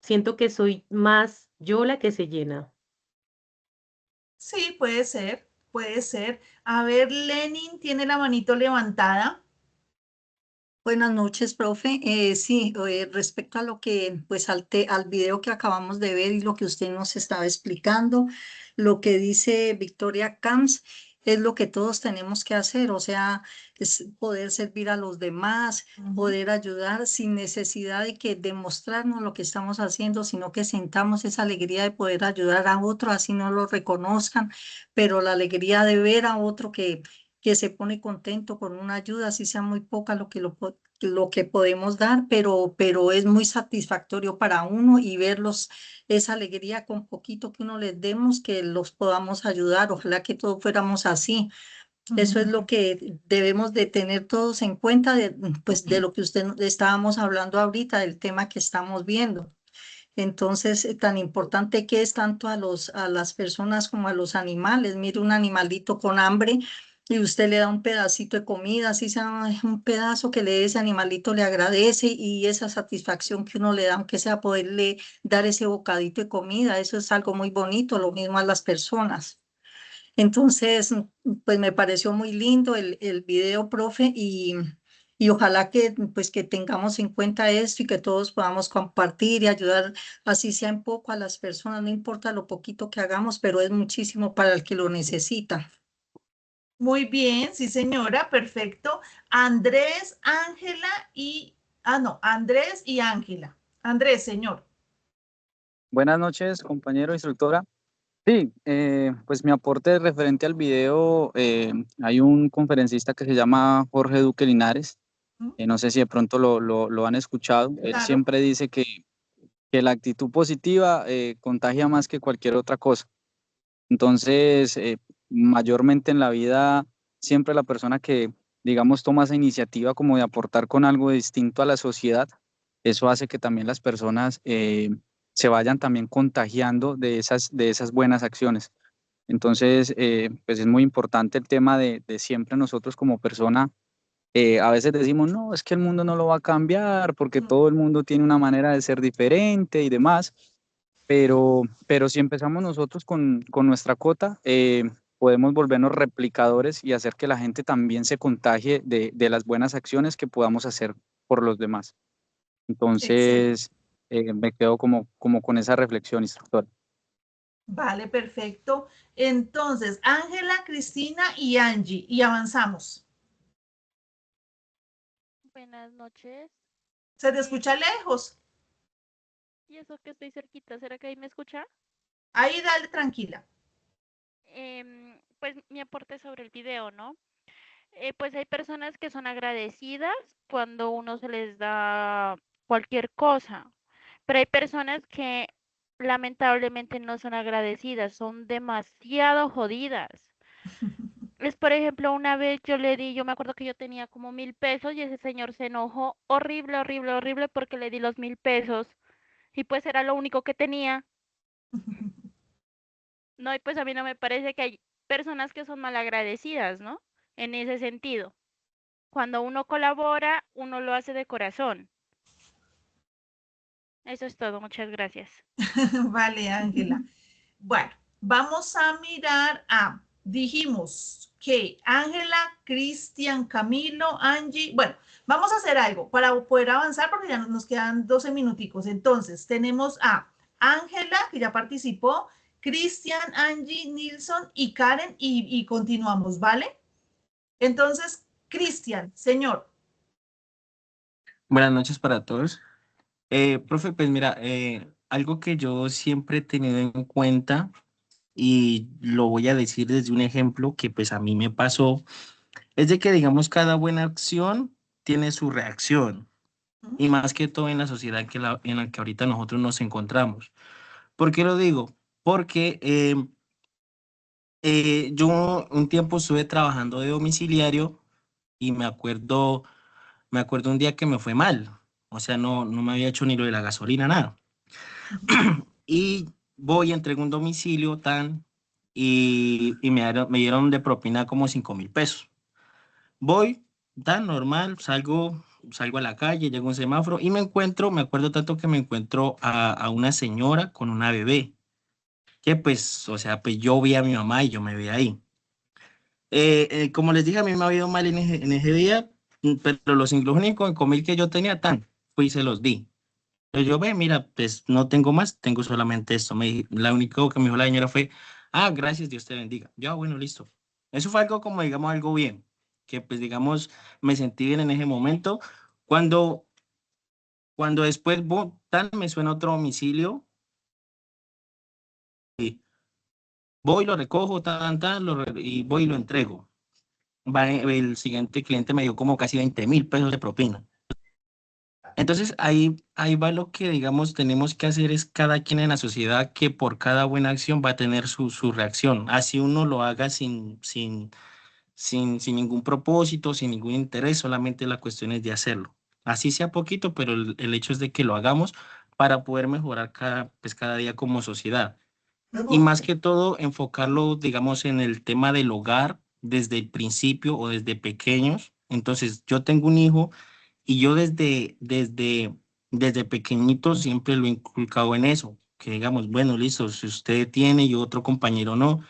Siento que soy más yo la que se llena. Sí, puede ser, puede ser. A ver, Lenin tiene la manito levantada. Buenas noches, profe. Sí, respecto a lo que, pues al video que acabamos de ver y lo que usted nos estaba explicando, lo que dice Victoria Camps es lo que todos tenemos que hacer, o sea, es poder servir a los demás, Ujú, poder ayudar sin necesidad de que demostrarnos lo que estamos haciendo, sino que sintamos esa alegría de poder ayudar a otro, así no lo reconozcan, pero la alegría de ver a otro que se pone contento con una ayuda, así sea muy poca lo que podemos dar, pero es muy satisfactorio para uno y verlos, esa alegría con poquito que uno les demos, que los podamos ayudar. Ojalá que todos fuéramos así. Eso es ujú. lo que debemos de tener todos en cuenta, pues de lo que estábamos hablando ahorita, del tema que estamos viendo. Entonces, tan importante que es tanto a las personas como a los animales. Mire un animalito con hambre y usted le da un pedacito de comida, así sea un pedazo que le dé ese animalito, le agradece y esa satisfacción que uno le da, aunque sea poderle dar ese bocadito de comida, eso es algo muy bonito, lo mismo a las personas. Entonces, pues me pareció muy lindo el video, profe, y ojalá que, pues, que tengamos en cuenta esto y que todos podamos compartir y ayudar, así sea en poco a las personas, no importa lo poquito que hagamos, pero es muchísimo para el que lo necesita. Muy bien, sí, señora, perfecto. Andrés, Ángela y... Ah, no, Andrés y Ángela. Andrés, señor. Buenas noches, compañero, instructora. Sí, pues mi aporte referente al video, hay un conferencista que se llama Jorge Duque Linares, ¿Mm? no sé si de pronto lo han escuchado. Él Claro. siempre dice que la actitud positiva contagia más que cualquier otra cosa. Entonces, mayormente en la vida, siempre la persona que, digamos, toma esa iniciativa como de aportar con algo distinto a la sociedad, eso hace que también las personas se vayan también contagiando de esas buenas acciones. Entonces, pues es muy importante el tema de siempre nosotros como persona. A veces decimos, no, es que el mundo no lo va a cambiar porque todo el mundo tiene una manera de ser diferente y demás, pero si empezamos nosotros con nuestra cuota, podemos volvernos replicadores y hacer que la gente también se contagie de las buenas acciones que podamos hacer por los demás. Excelente. Entonces, me quedo como con esa reflexión, instructor. Vale, perfecto. Entonces, Ángela, Cristina y Angie. Y avanzamos. Buenas noches. Se te escucha lejos. Y eso que estoy cerquita, ¿será que ahí me escucha? Ahí dale tranquila. Pues mi aporte sobre el video, ¿no? Pues hay personas que son agradecidas cuando uno se les da cualquier cosa, pero hay personas que lamentablemente no son agradecidas, son demasiado jodidas. es, por ejemplo, una vez yo me acuerdo que yo tenía como 1.000 pesos y ese señor se enojó horrible, horrible, horrible porque le di los 1.000 pesos y pues era lo único que tenía. No, y pues a mí no me parece que hay personas que son malagradecidas, ¿no? En ese sentido. Cuando uno colabora, uno lo hace de corazón. Eso es todo, muchas gracias. Vale, Ángela. Bueno, vamos a mirar a, dijimos que Ángela, Cristian, Camilo, Angie. Bueno, vamos a hacer algo para poder avanzar porque ya nos quedan 12 minuticos. Entonces, tenemos a Ángela, que ya participó, Cristian, Angie, Nilsson y Karen, y continuamos, ¿vale? Entonces, Cristian, señor. Buenas noches para todos. Profe, pues mira, algo que yo siempre he tenido en cuenta y lo voy a decir desde un ejemplo que pues a mí me pasó, es de que digamos cada buena acción tiene su reacción y más que todo en la sociedad en la que ahorita nosotros nos encontramos. ¿Por qué lo digo? Porque yo un tiempo estuve trabajando de domiciliario y me acuerdo un día que me fue mal, o sea, no me había hecho ni lo de la gasolina, nada. Y voy, entrego un domicilio y me dieron de propina como 5.000 pesos. Voy, tan normal, salgo a la calle, llego a un semáforo y me acuerdo tanto que me encuentro a una señora con una bebé, que pues, o sea, pues yo vi a mi mamá y yo me vi ahí. Como les dije, a mí me había ido mal en ese día, pero los únicos 5.000 que yo tenía, fui y se los di. Entonces yo ve, mira, pues no tengo más, tengo solamente esto. La única que me dijo la señora fue, ah, gracias, Dios te bendiga. Yo, bueno, listo. Eso fue algo como, digamos, algo bien, que pues, digamos, me sentí bien en ese momento. Cuando, cuando después me suena otro domicilio, voy, lo recojo, y voy y lo entrego. El siguiente cliente me dio como casi 20.000 pesos de propina. Entonces ahí va lo que, digamos, tenemos que hacer es cada quien en la sociedad que por cada buena acción va a tener su reacción. Así uno lo haga sin ningún propósito, sin ningún interés, solamente la cuestión es de hacerlo. Así sea poquito, pero el hecho es de que lo hagamos para poder mejorar pues cada día como sociedad. Y más que todo, enfocarlo, digamos, en el tema del hogar desde el principio o desde pequeños. Entonces, yo tengo un hijo y yo desde pequeñito siempre lo he inculcado en eso, que digamos, bueno, listo, si usted tiene y otro compañero no,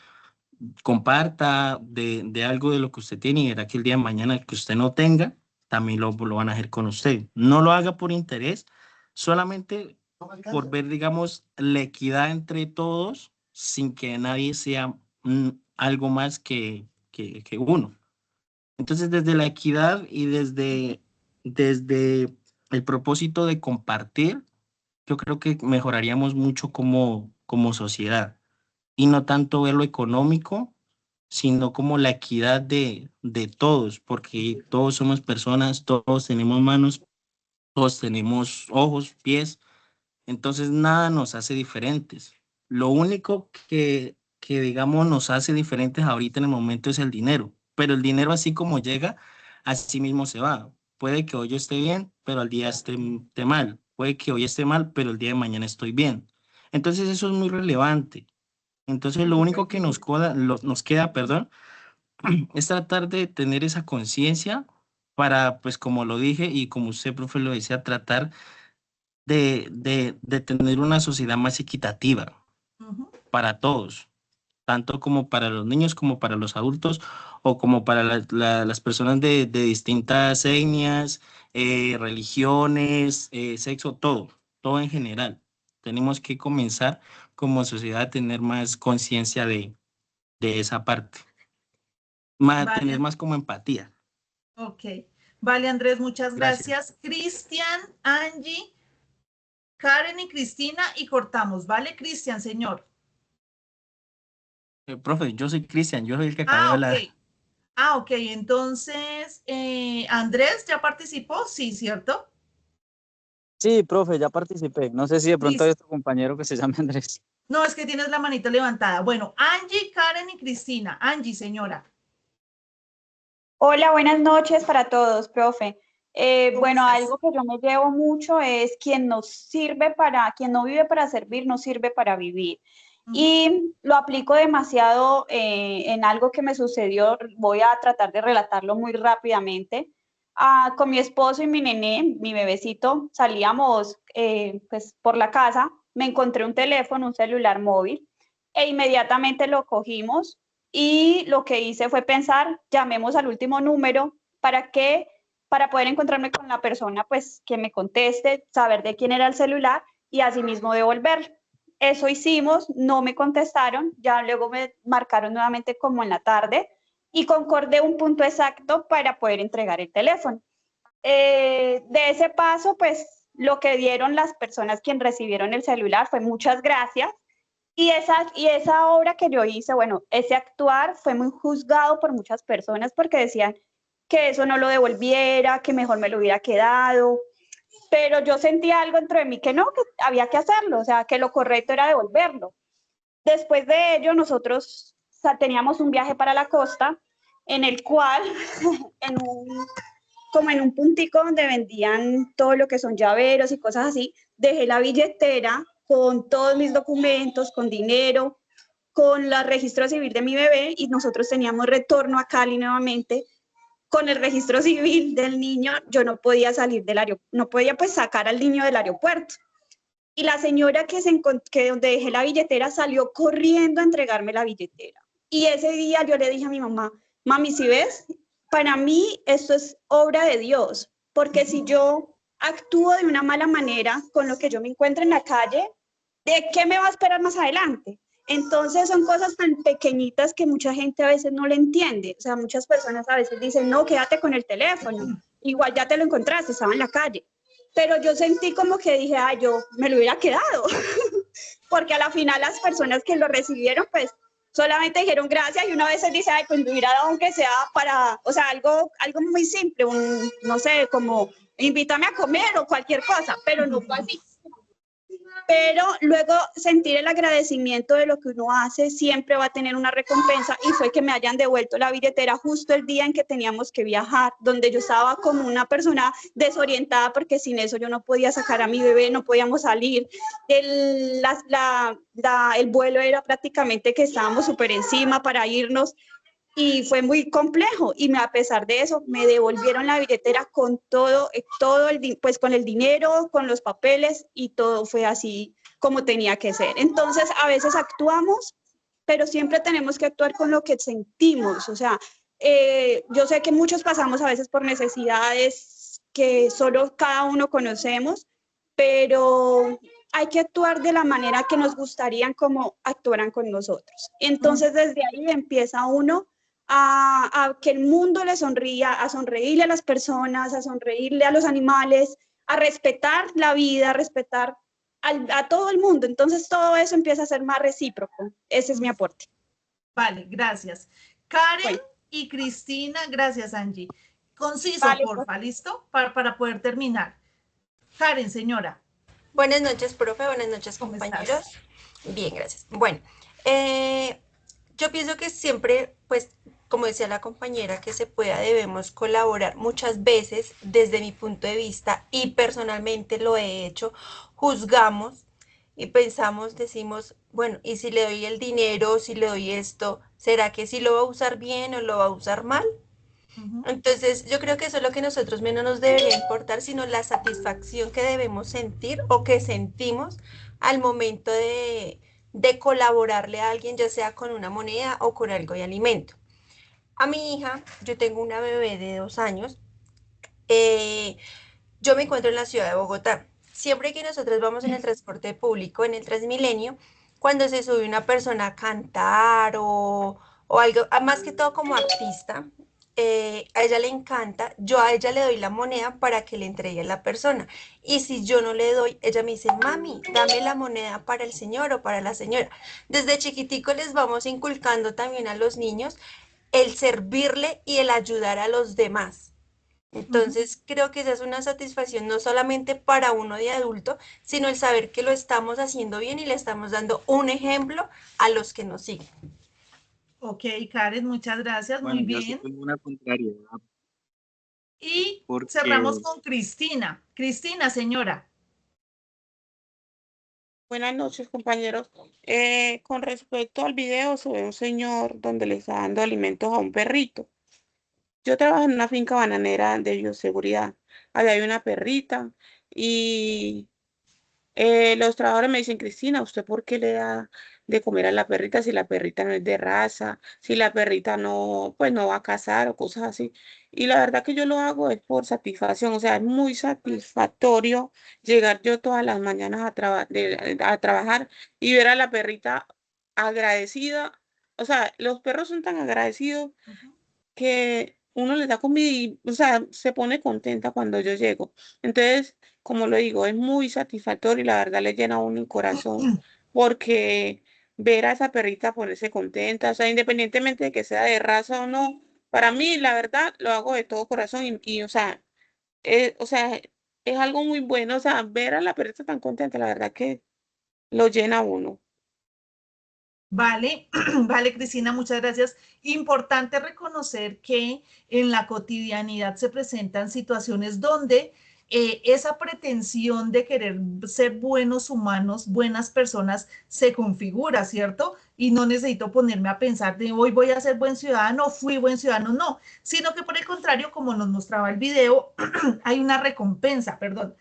comparta de algo de lo que usted tiene y verá que el día de mañana que usted no tenga, también lo van a hacer con usted. No lo haga por interés, solamente por ver, digamos, la equidad entre todos sin que nadie sea algo más que uno. Entonces, desde la equidad y desde el propósito de compartir, yo creo que mejoraríamos mucho como sociedad y no tanto ver lo económico, sino como la equidad de todos, porque todos somos personas, todos tenemos manos, todos tenemos ojos, pies, entonces nada nos hace diferentes. Lo único que digamos nos hace diferentes ahorita en el momento es el dinero, pero el dinero así como llega, así mismo se va. Puede que hoy yo esté bien, pero al día esté mal. Puede que hoy esté mal, pero el día de mañana estoy bien. Entonces eso es muy relevante. Entonces lo único que nos queda, perdón, es tratar de tener esa conciencia para, pues como lo dije y como usted, profe, lo decía, tratar de tener una sociedad más equitativa para todos, tanto como para los niños, como para los adultos, o como para las personas de distintas etnias, religiones, sexo, todo en general. Tenemos que comenzar como sociedad a tener más conciencia de esa parte, tener Vale, más como empatía. ok. Vale, Andrés, muchas Gracias. gracias. Cristian, Angie, Karen y Cristina y cortamos, ¿vale? Cristian, señor. Profe, yo soy Cristian, yo soy el que acaba de Ah, hablar. ok. Ah, ok. Entonces, Andrés ya participó, sí, ¿cierto? Sí, profe, ya participé. No sé si de pronto hay Listo. otro compañero que se llame Andrés. No, es que tienes la manito levantada. Bueno, Angie, Karen y Cristina. Angie, señora. Hola, buenas noches para todos, profe. ¿Cómo Bueno, estás? algo que yo me llevo mucho es quien quien no vive para servir, no sirve para vivir. Ujú. Y lo aplico demasiado en algo que me sucedió. Voy a tratar de relatarlo muy rápidamente. Con mi esposo y mi nené, mi bebecito, salíamos pues por la casa. Me encontré un teléfono, un celular móvil, e inmediatamente lo cogimos y lo que hice fue pensar, llamemos al último número para que, para poder encontrarme con la persona pues que me conteste, saber de quién era el celular y asimismo devolverlo. Eso hicimos, no me contestaron, ya luego me marcaron nuevamente como en la tarde y concordé un punto exacto para poder entregar el teléfono. De ese paso, pues lo que dieron las personas quienes recibieron el celular fue muchas gracias y esa obra que yo hice, bueno, ese actuar fue muy juzgado por muchas personas porque decían que eso no lo devolviera, que mejor me lo hubiera quedado, pero yo sentía algo dentro de mí que no, que había que hacerlo, o sea, que lo correcto era devolverlo. Después de ello, nosotros teníamos un viaje para la costa en el cual, como en un puntico donde vendían todo lo que son llaveros y cosas así, dejé la billetera con todos mis documentos, con dinero, con la registro civil de mi bebé y nosotros teníamos retorno a Cali nuevamente. Con el registro civil del niño, yo no podía salir del aeropuerto, no podía pues sacar al niño del aeropuerto. Y la señora que donde dejé la billetera salió corriendo a entregarme la billetera. Y ese día yo le dije a mi mamá, mami, si ves, para mí esto es obra de Dios, porque si yo actúo de una mala manera con lo que yo me encuentro en la calle, ¿de qué me va a esperar más adelante? Entonces son cosas tan pequeñitas que mucha gente a veces no le entiende. O sea, muchas personas a veces dicen, no, quédate con el teléfono. Igual ya te lo encontraste, estaba en la calle. Pero yo sentí como que dije, ay, yo me lo hubiera quedado. Porque a la final las personas que lo recibieron, pues solamente dijeron gracias y una vez se dice, ay, pues me hubiera dado aunque sea para, o sea, algo muy simple, no sé, como invítame a comer o cualquier cosa, pero no fue así. Pero luego sentir el agradecimiento de lo que uno hace siempre va a tener una recompensa y fue que me hayan devuelto la billetera justo el día en que teníamos que viajar, donde yo estaba como una persona desorientada porque sin eso yo no podía sacar a mi bebé, no podíamos salir, el vuelo era prácticamente que estábamos súper encima para irnos y fue muy complejo y a pesar de eso me devolvieron la billetera con todo pues con el dinero, con los papeles y todo fue así como tenía que ser. Entonces a veces actuamos, pero siempre tenemos que actuar con lo que sentimos, o sea, yo sé que muchos pasamos a veces por necesidades que solo cada uno conocemos, pero hay que actuar de la manera que nos gustaría como actuaran con nosotros. Entonces desde ahí empieza uno a que el mundo le sonría, a sonreírle a las personas, a sonreírle a los animales, a respetar la vida, a respetar a todo el mundo. Entonces todo eso empieza a ser más recíproco. Ese es mi aporte. Vale, gracias. Karen y Cristina, gracias Angie. Conciso, Vale, porfa, ¿listo? Para poder terminar. Karen, señora. Buenas noches, profe. Buenas noches, ¿Cómo compañeros. estás? Bien, gracias. Bueno, yo pienso que siempre, pues, como decía la compañera, que se pueda, debemos colaborar. Muchas veces, desde mi punto de vista, y personalmente lo he hecho, juzgamos y pensamos, decimos, bueno, ¿y si le doy el dinero, si le doy esto, será que sí lo va a usar bien o lo va a usar mal? Entonces, yo creo que eso es lo que a nosotros menos nos debería importar, sino la satisfacción que debemos sentir o que sentimos al momento de colaborarle a alguien, ya sea con una moneda o con algo de alimento. A mi hija, yo tengo una bebé de 2 años, yo me encuentro en la ciudad de Bogotá. Siempre que nosotros vamos en el transporte público, en el Transmilenio, cuando se sube una persona a cantar o algo, más que todo como artista, a ella le encanta, yo a ella le doy la moneda para que le entregue a la persona. Y si yo no le doy, ella me dice, mami, dame la moneda para el señor o para la señora. Desde chiquitico les vamos inculcando también a los niños el servirle y el ayudar a los demás. Entonces, creo que esa es una satisfacción no solamente para uno de adulto, sino el saber que lo estamos haciendo bien y le estamos dando un ejemplo a los que nos siguen. Ok, Karen, muchas gracias, muy Bueno, yo sí bien. tengo una contrariedad Y porque cerramos con Cristina. Cristina, señora. Buenas noches, compañeros. Con respecto al video, sube un señor donde le está dando alimentos a un perrito. Yo trabajo en una finca bananera de bioseguridad. Allá hay una perrita y los trabajadores me dicen, Cristina, ¿usted por qué le da de comer a la perrita si la perrita no es de raza, si la perrita no, pues no va a cazar o cosas así? Y la verdad que yo lo hago es por satisfacción, o sea, es muy satisfactorio llegar yo todas las mañanas a trabajar y ver a la perrita agradecida. O sea, los perros son tan agradecidos que uno les da comida y, o sea, se pone contenta cuando yo llego. Entonces, como lo digo, es muy satisfactorio y la verdad le llena a uno el corazón porque ver a esa perrita ponerse contenta, o sea, independientemente de que sea de raza o no, para mí, la verdad, lo hago de todo corazón o sea, es algo muy bueno, o sea, ver a la perrita tan contenta, la verdad que lo llena a uno. Vale, vale, Cristina, muchas gracias. Importante reconocer que en la cotidianidad se presentan situaciones donde esa pretensión de querer ser buenos humanos, buenas personas, se configura, ¿cierto? Y no necesito ponerme a pensar de hoy voy a ser buen ciudadano, fui buen ciudadano, no, sino que por el contrario, como nos mostraba el video, hay una recompensa, perdón,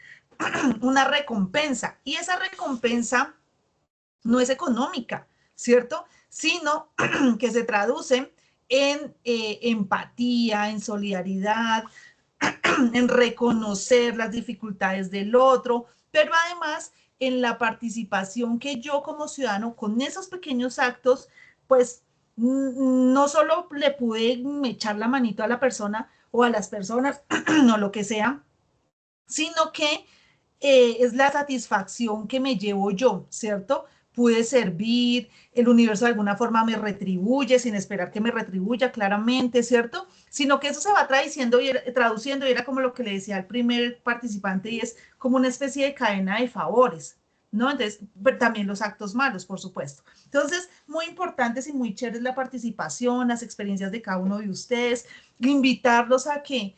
una recompensa. Y esa recompensa no es económica, ¿cierto? Sino que se traduce en empatía, en solidaridad, en reconocer las dificultades del otro, pero además en la participación que yo como ciudadano con esos pequeños actos, pues no solo le pude echar la manito a la persona o a las personas, o lo que sea, sino que es la satisfacción que me llevo yo, ¿cierto? Pude servir, el universo de alguna forma me retribuye sin esperar que me retribuya claramente, ¿cierto? Sino que eso se va traduciendo y era como lo que le decía al primer participante y es como una especie de cadena de favores, ¿no? Entonces, pero también los actos malos, por supuesto. Entonces, muy importantes y muy chéveres la participación, las experiencias de cada uno de ustedes, invitarlos a que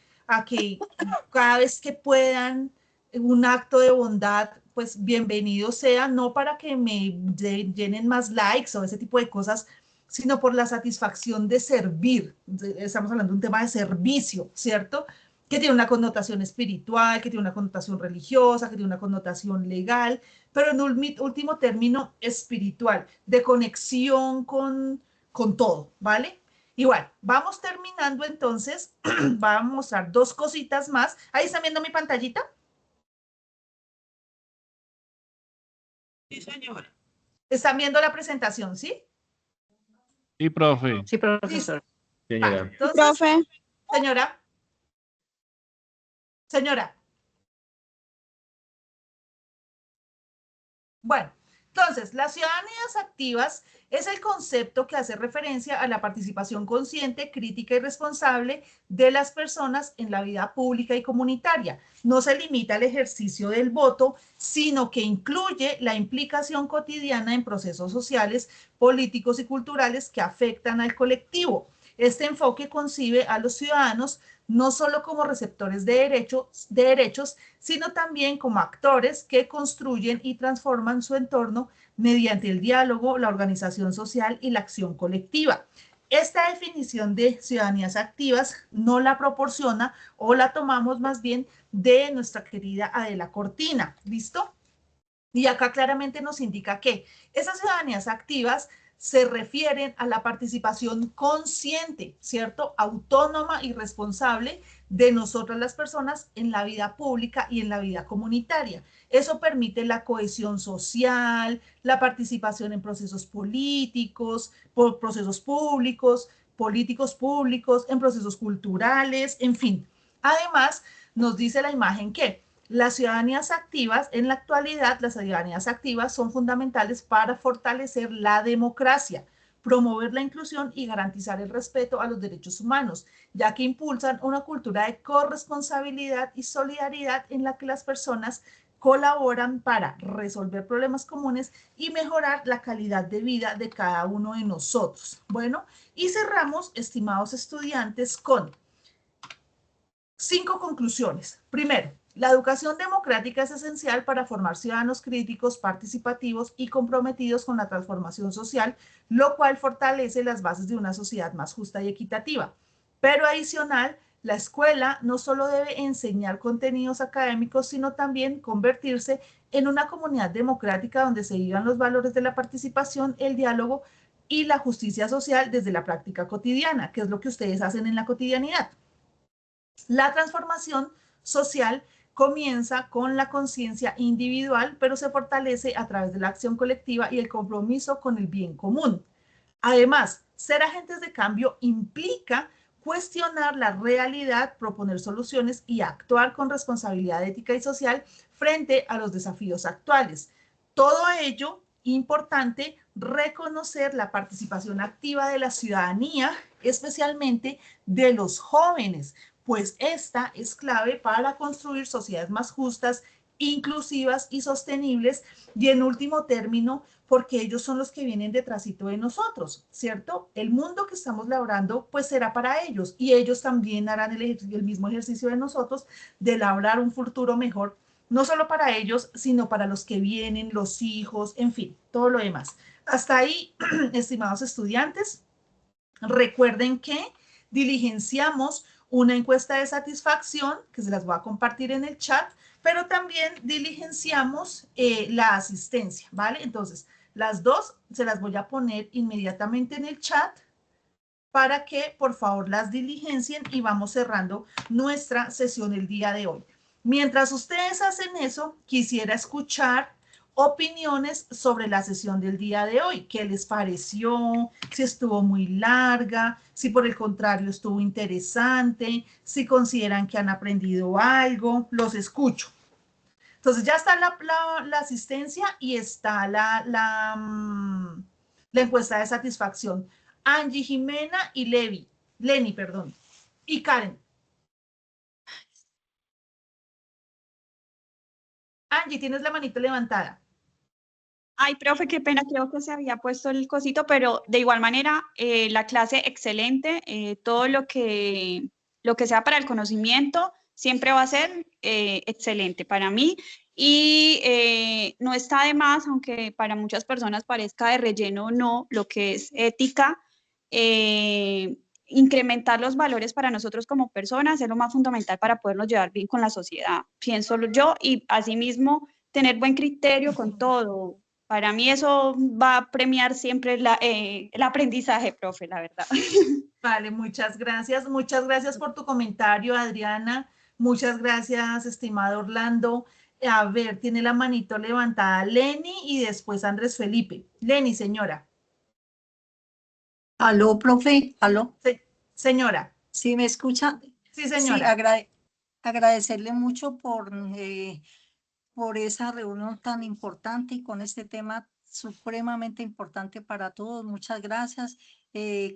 cada vez que puedan un acto de bondad, pues bienvenido sea, no para que me llenen más likes o ese tipo de cosas, sino por la satisfacción de servir. Estamos hablando de un tema de servicio, ¿cierto? Que tiene una connotación espiritual, que tiene una connotación religiosa, que tiene una connotación legal, pero en último término espiritual, de conexión con todo, ¿vale? Igual, vamos terminando entonces, vamos a mostrar dos cositas más. Ahí están viendo mi pantallita. Sí, señora. Están viendo la presentación, ¿sí? Sí, profe. Sí, Listo. profesor. Vale, Señora. entonces, Profe, señora. Bueno, entonces, las ciudadanías activas es el concepto que hace referencia a la participación consciente, crítica y responsable de las personas en la vida pública y comunitaria. No se limita al ejercicio del voto, sino que incluye la implicación cotidiana en procesos sociales, políticos y culturales que afectan al colectivo. Este enfoque concibe a los ciudadanos no solo como receptores de derechos, sino también como actores que construyen y transforman su entorno mediante el diálogo, la organización social y la acción colectiva. Esta definición de ciudadanías activas no la proporciona o la tomamos más bien de nuestra querida Adela Cortina, ¿listo? Y acá claramente nos indica que esas ciudadanías activas se refieren a la participación consciente, ¿cierto? Autónoma y responsable de nosotras las personas en la vida pública y en la vida comunitaria. Eso permite la cohesión social, la participación en procesos políticos, procesos públicos, políticos públicos, en procesos culturales, en fin. Además, nos dice la imagen que las ciudadanías activas, en la actualidad, las ciudadanías activas son fundamentales para fortalecer la democracia, promover la inclusión y garantizar el respeto a los derechos humanos, ya que impulsan una cultura de corresponsabilidad y solidaridad en la que las personas colaboran para resolver problemas comunes y mejorar la calidad de vida de cada uno de nosotros. Bueno, y cerramos, estimados estudiantes, con 5 conclusiones. Primero, la educación democrática es esencial para formar ciudadanos críticos, participativos y comprometidos con la transformación social, lo cual fortalece las bases de una sociedad más justa y equitativa. Pero adicional, la escuela no solo debe enseñar contenidos académicos, sino también convertirse en una comunidad democrática donde se vivan los valores de la participación, el diálogo y la justicia social desde la práctica cotidiana, que es lo que ustedes hacen en la cotidianidad. La transformación social comienza con la conciencia individual, pero se fortalece a través de la acción colectiva y el compromiso con el bien común. Además, ser agentes de cambio implica cuestionar la realidad, proponer soluciones y actuar con responsabilidad ética y social frente a los desafíos actuales. Todo ello importante reconocer la participación activa de la ciudadanía, especialmente de los jóvenes, pues esta es clave para construir sociedades más justas, inclusivas y sostenibles, y en último término, porque ellos son los que vienen detrásito de nosotros, ¿cierto? El mundo que estamos labrando, pues será para ellos, y ellos también harán el mismo ejercicio de nosotros de labrar un futuro mejor, no solo para ellos, sino para los que vienen, los hijos, en fin, todo lo demás. Hasta ahí, estimados estudiantes, recuerden que diligenciamos una encuesta de satisfacción, que se las voy a compartir en el chat, pero también diligenciamos la asistencia, ¿vale? Entonces, las dos se las voy a poner inmediatamente en el chat para que, por favor, las diligencien y vamos cerrando nuestra sesión el día de hoy. Mientras ustedes hacen eso, quisiera escuchar opiniones sobre la sesión del día de hoy. ¿Qué les pareció? Si estuvo muy larga, si por el contrario estuvo interesante, si consideran que han aprendido algo, los escucho. Entonces ya está la asistencia y está la encuesta de satisfacción. Angie, Jimena y Lenny, perdón, y Karen. Angie, tienes la manito levantada. Ay, profe, qué pena, creo que se había puesto el cosito, pero de igual manera, la clase excelente, todo lo que sea para el conocimiento siempre va a ser excelente para mí y no está de más, aunque para muchas personas parezca de relleno o no, lo que es ética, incrementar los valores para nosotros como personas es lo más fundamental para podernos llevar bien con la sociedad, pienso yo, y asimismo tener buen criterio con todo. Para mí eso va a premiar siempre el aprendizaje, profe, la verdad. Vale, muchas gracias. Muchas gracias por tu comentario, Adriana. Muchas gracias, estimado Orlando. A ver, tiene la manito levantada Lenny y después Andrés Felipe. Lenny, señora. Aló, profe, aló. Señora. ¿Sí me escucha? Sí, señora. Sí, agradecerle mucho por esa reunión tan importante y con este tema supremamente importante para todos. Muchas gracias.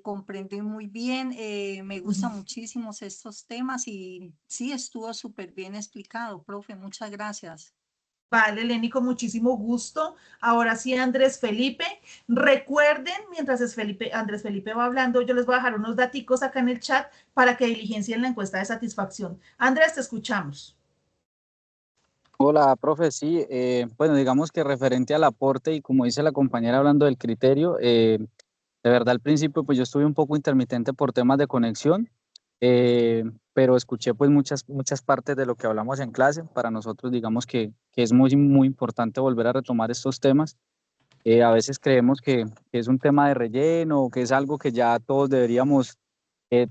Comprendí muy bien. Me gustan muchísimo estos temas y sí, estuvo súper bien explicado, profe. Muchas gracias. Vale, Lenny, con muchísimo gusto. Ahora sí, Andrés Felipe. Recuerden, mientras Andrés Felipe va hablando, yo les voy a dejar unos daticos acá en el chat para que diligencien la encuesta de satisfacción. Andrés, te escuchamos. Hola, profe, sí, bueno, digamos que referente al aporte y como dice la compañera hablando del criterio, de verdad al principio pues yo estuve un poco intermitente por temas de conexión, pero escuché pues muchas partes de lo que hablamos en clase. Para nosotros digamos que es muy importante volver a retomar estos temas. A veces creemos que es un tema de relleno, que es algo que ya todos deberíamos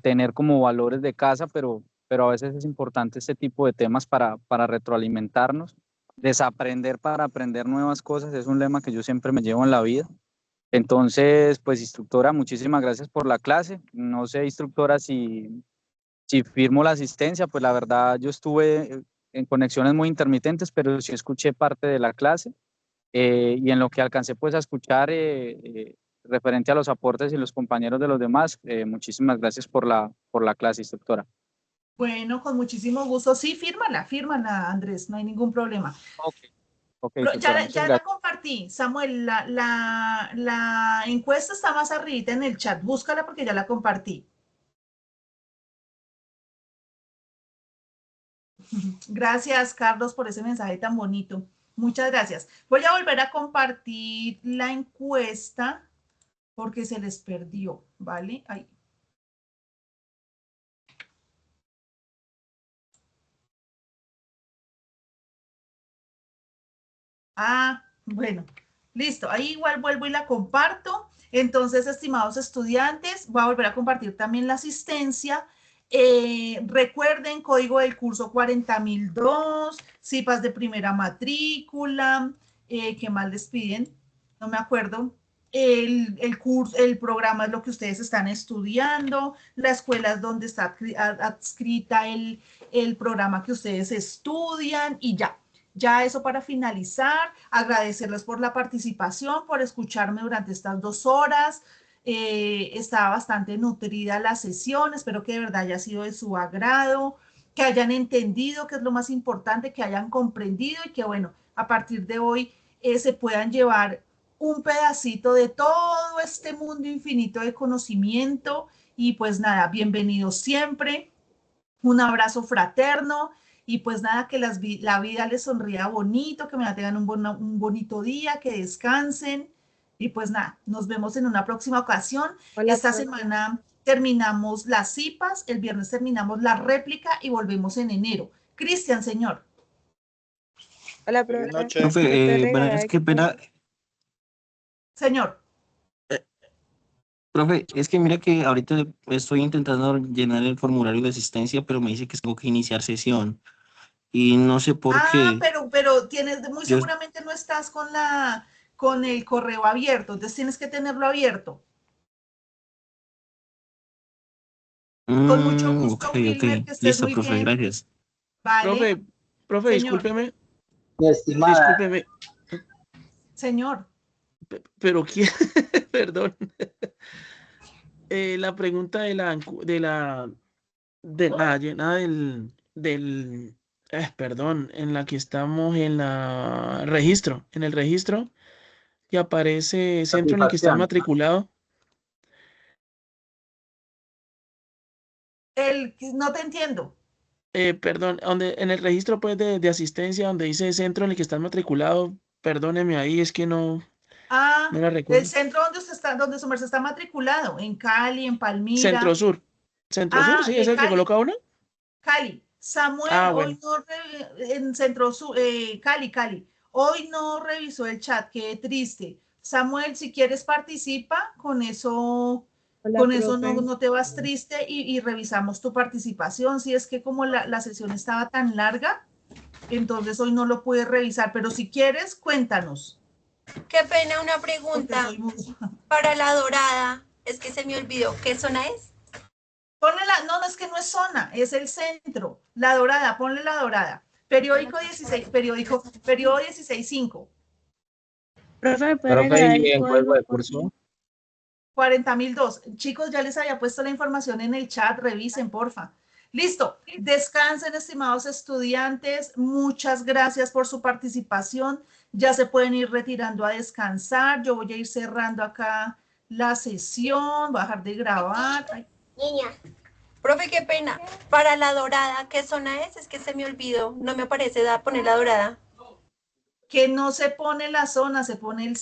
tener como valores de casa, pero a veces es importante este tipo de temas para retroalimentarnos, desaprender para aprender nuevas cosas, es un lema que yo siempre me llevo en la vida. Entonces, pues instructora, muchísimas gracias por la clase. No sé, instructora, si firmo la asistencia, pues la verdad yo estuve en conexiones muy intermitentes, pero sí escuché parte de la clase y en lo que alcancé pues a escuchar referente a los aportes y los compañeros de los demás, muchísimas gracias por la clase, instructora. Bueno, con muchísimo gusto. Sí, fírmala, Andrés, no hay ningún problema. Ok, ok, Pero súper, muchas ya la gracias. compartí, Samuel, la encuesta está más arriba en el chat, búscala porque ya la compartí. Gracias, Carlos, por ese mensaje tan bonito. Muchas gracias. Voy a volver a compartir la encuesta porque se les perdió, ¿vale? Ahí. Ah, bueno, listo. Ahí igual vuelvo y la comparto. Entonces, estimados estudiantes, voy a volver a compartir también la asistencia. Recuerden, código del curso 40.002, CIPAS de primera matrícula, ¿qué más les piden? No me acuerdo. El curso, el programa es lo que ustedes están estudiando, la escuela es donde está adscrita el programa que ustedes estudian y ya. Ya eso para finalizar, agradecerles por la participación, por escucharme durante estas 2 horas. Estaba bastante nutrida la sesión, espero que de verdad haya sido de su agrado, que hayan entendido, que es lo más importante, que hayan comprendido y que bueno, a partir de hoy se puedan llevar un pedacito de todo este mundo infinito de conocimiento y pues nada, bienvenidos siempre, un abrazo fraterno y pues nada, que la vida les sonría bonito, que me tengan un bonito día, que descansen y pues nada, nos vemos en una próxima ocasión. Hola, Esta profe. semana terminamos las CIPAS, el viernes terminamos la réplica y volvemos en enero. Cristian, señor. Hola, Buenas profe. noches. ¿Me puede Profe, regalar bueno, es que pena, Señor. profe, es que mira que ahorita estoy intentando llenar el formulario de asistencia, pero me dice que tengo que iniciar sesión y no sé por Ah, qué. pero tienes, muy Yo, seguramente no estás con el correo abierto, entonces tienes que tenerlo abierto. Con mucho ok, gusto, ok, Wilmer, que estés listo, muy profe, bien. gracias. Vale, Profe, señor, discúlpeme, señor. pero ¿quién? Perdón. La pregunta de la llenada perdón, en la que estamos en en el registro que aparece centro en el que estás Satisfacción. matriculado. No te entiendo. Perdón, en el registro pues de asistencia donde dice centro en el que estás matriculado, perdóneme ahí, es que no Ah, la el recuerdo. centro donde usted está, donde su merced está matriculado, en Cali, en Centro Palmira. Sur. Centro Sur, Ah, sí, es el que Cali, coloca uno. Cali. Samuel, Ah, hoy bueno. no, en Centro Sur, Cali. Hoy no revisó el chat, qué triste. Samuel, si quieres participa, Hola, con eso profe. no te vas triste y revisamos tu participación. Si es que como la sesión estaba tan larga, entonces hoy no lo puedes revisar, pero si quieres, cuéntanos. Qué pena, una Porque pregunta. soy muy... Para la dorada, es que se me olvidó, ¿qué zona es? Ponle no, es que no es zona, es el centro. La dorada, ponle la dorada. Periódico 16, periodo 16.5. Profe, ¿me puede Profe, regalar ¿y el en código código, de por favor? curso? 40.002. Chicos, ya les había puesto la información en el chat, revisen, porfa. Listo, descansen, estimados estudiantes. Muchas gracias por su participación. Ya se pueden ir retirando a descansar. Yo voy a ir cerrando acá la sesión. Voy a dejar de grabar. Ay. Niña. Profe, qué pena. Para la dorada, ¿qué zona es? Es que se me olvidó. No me aparece poner la dorada. Que no se pone la zona, se pone el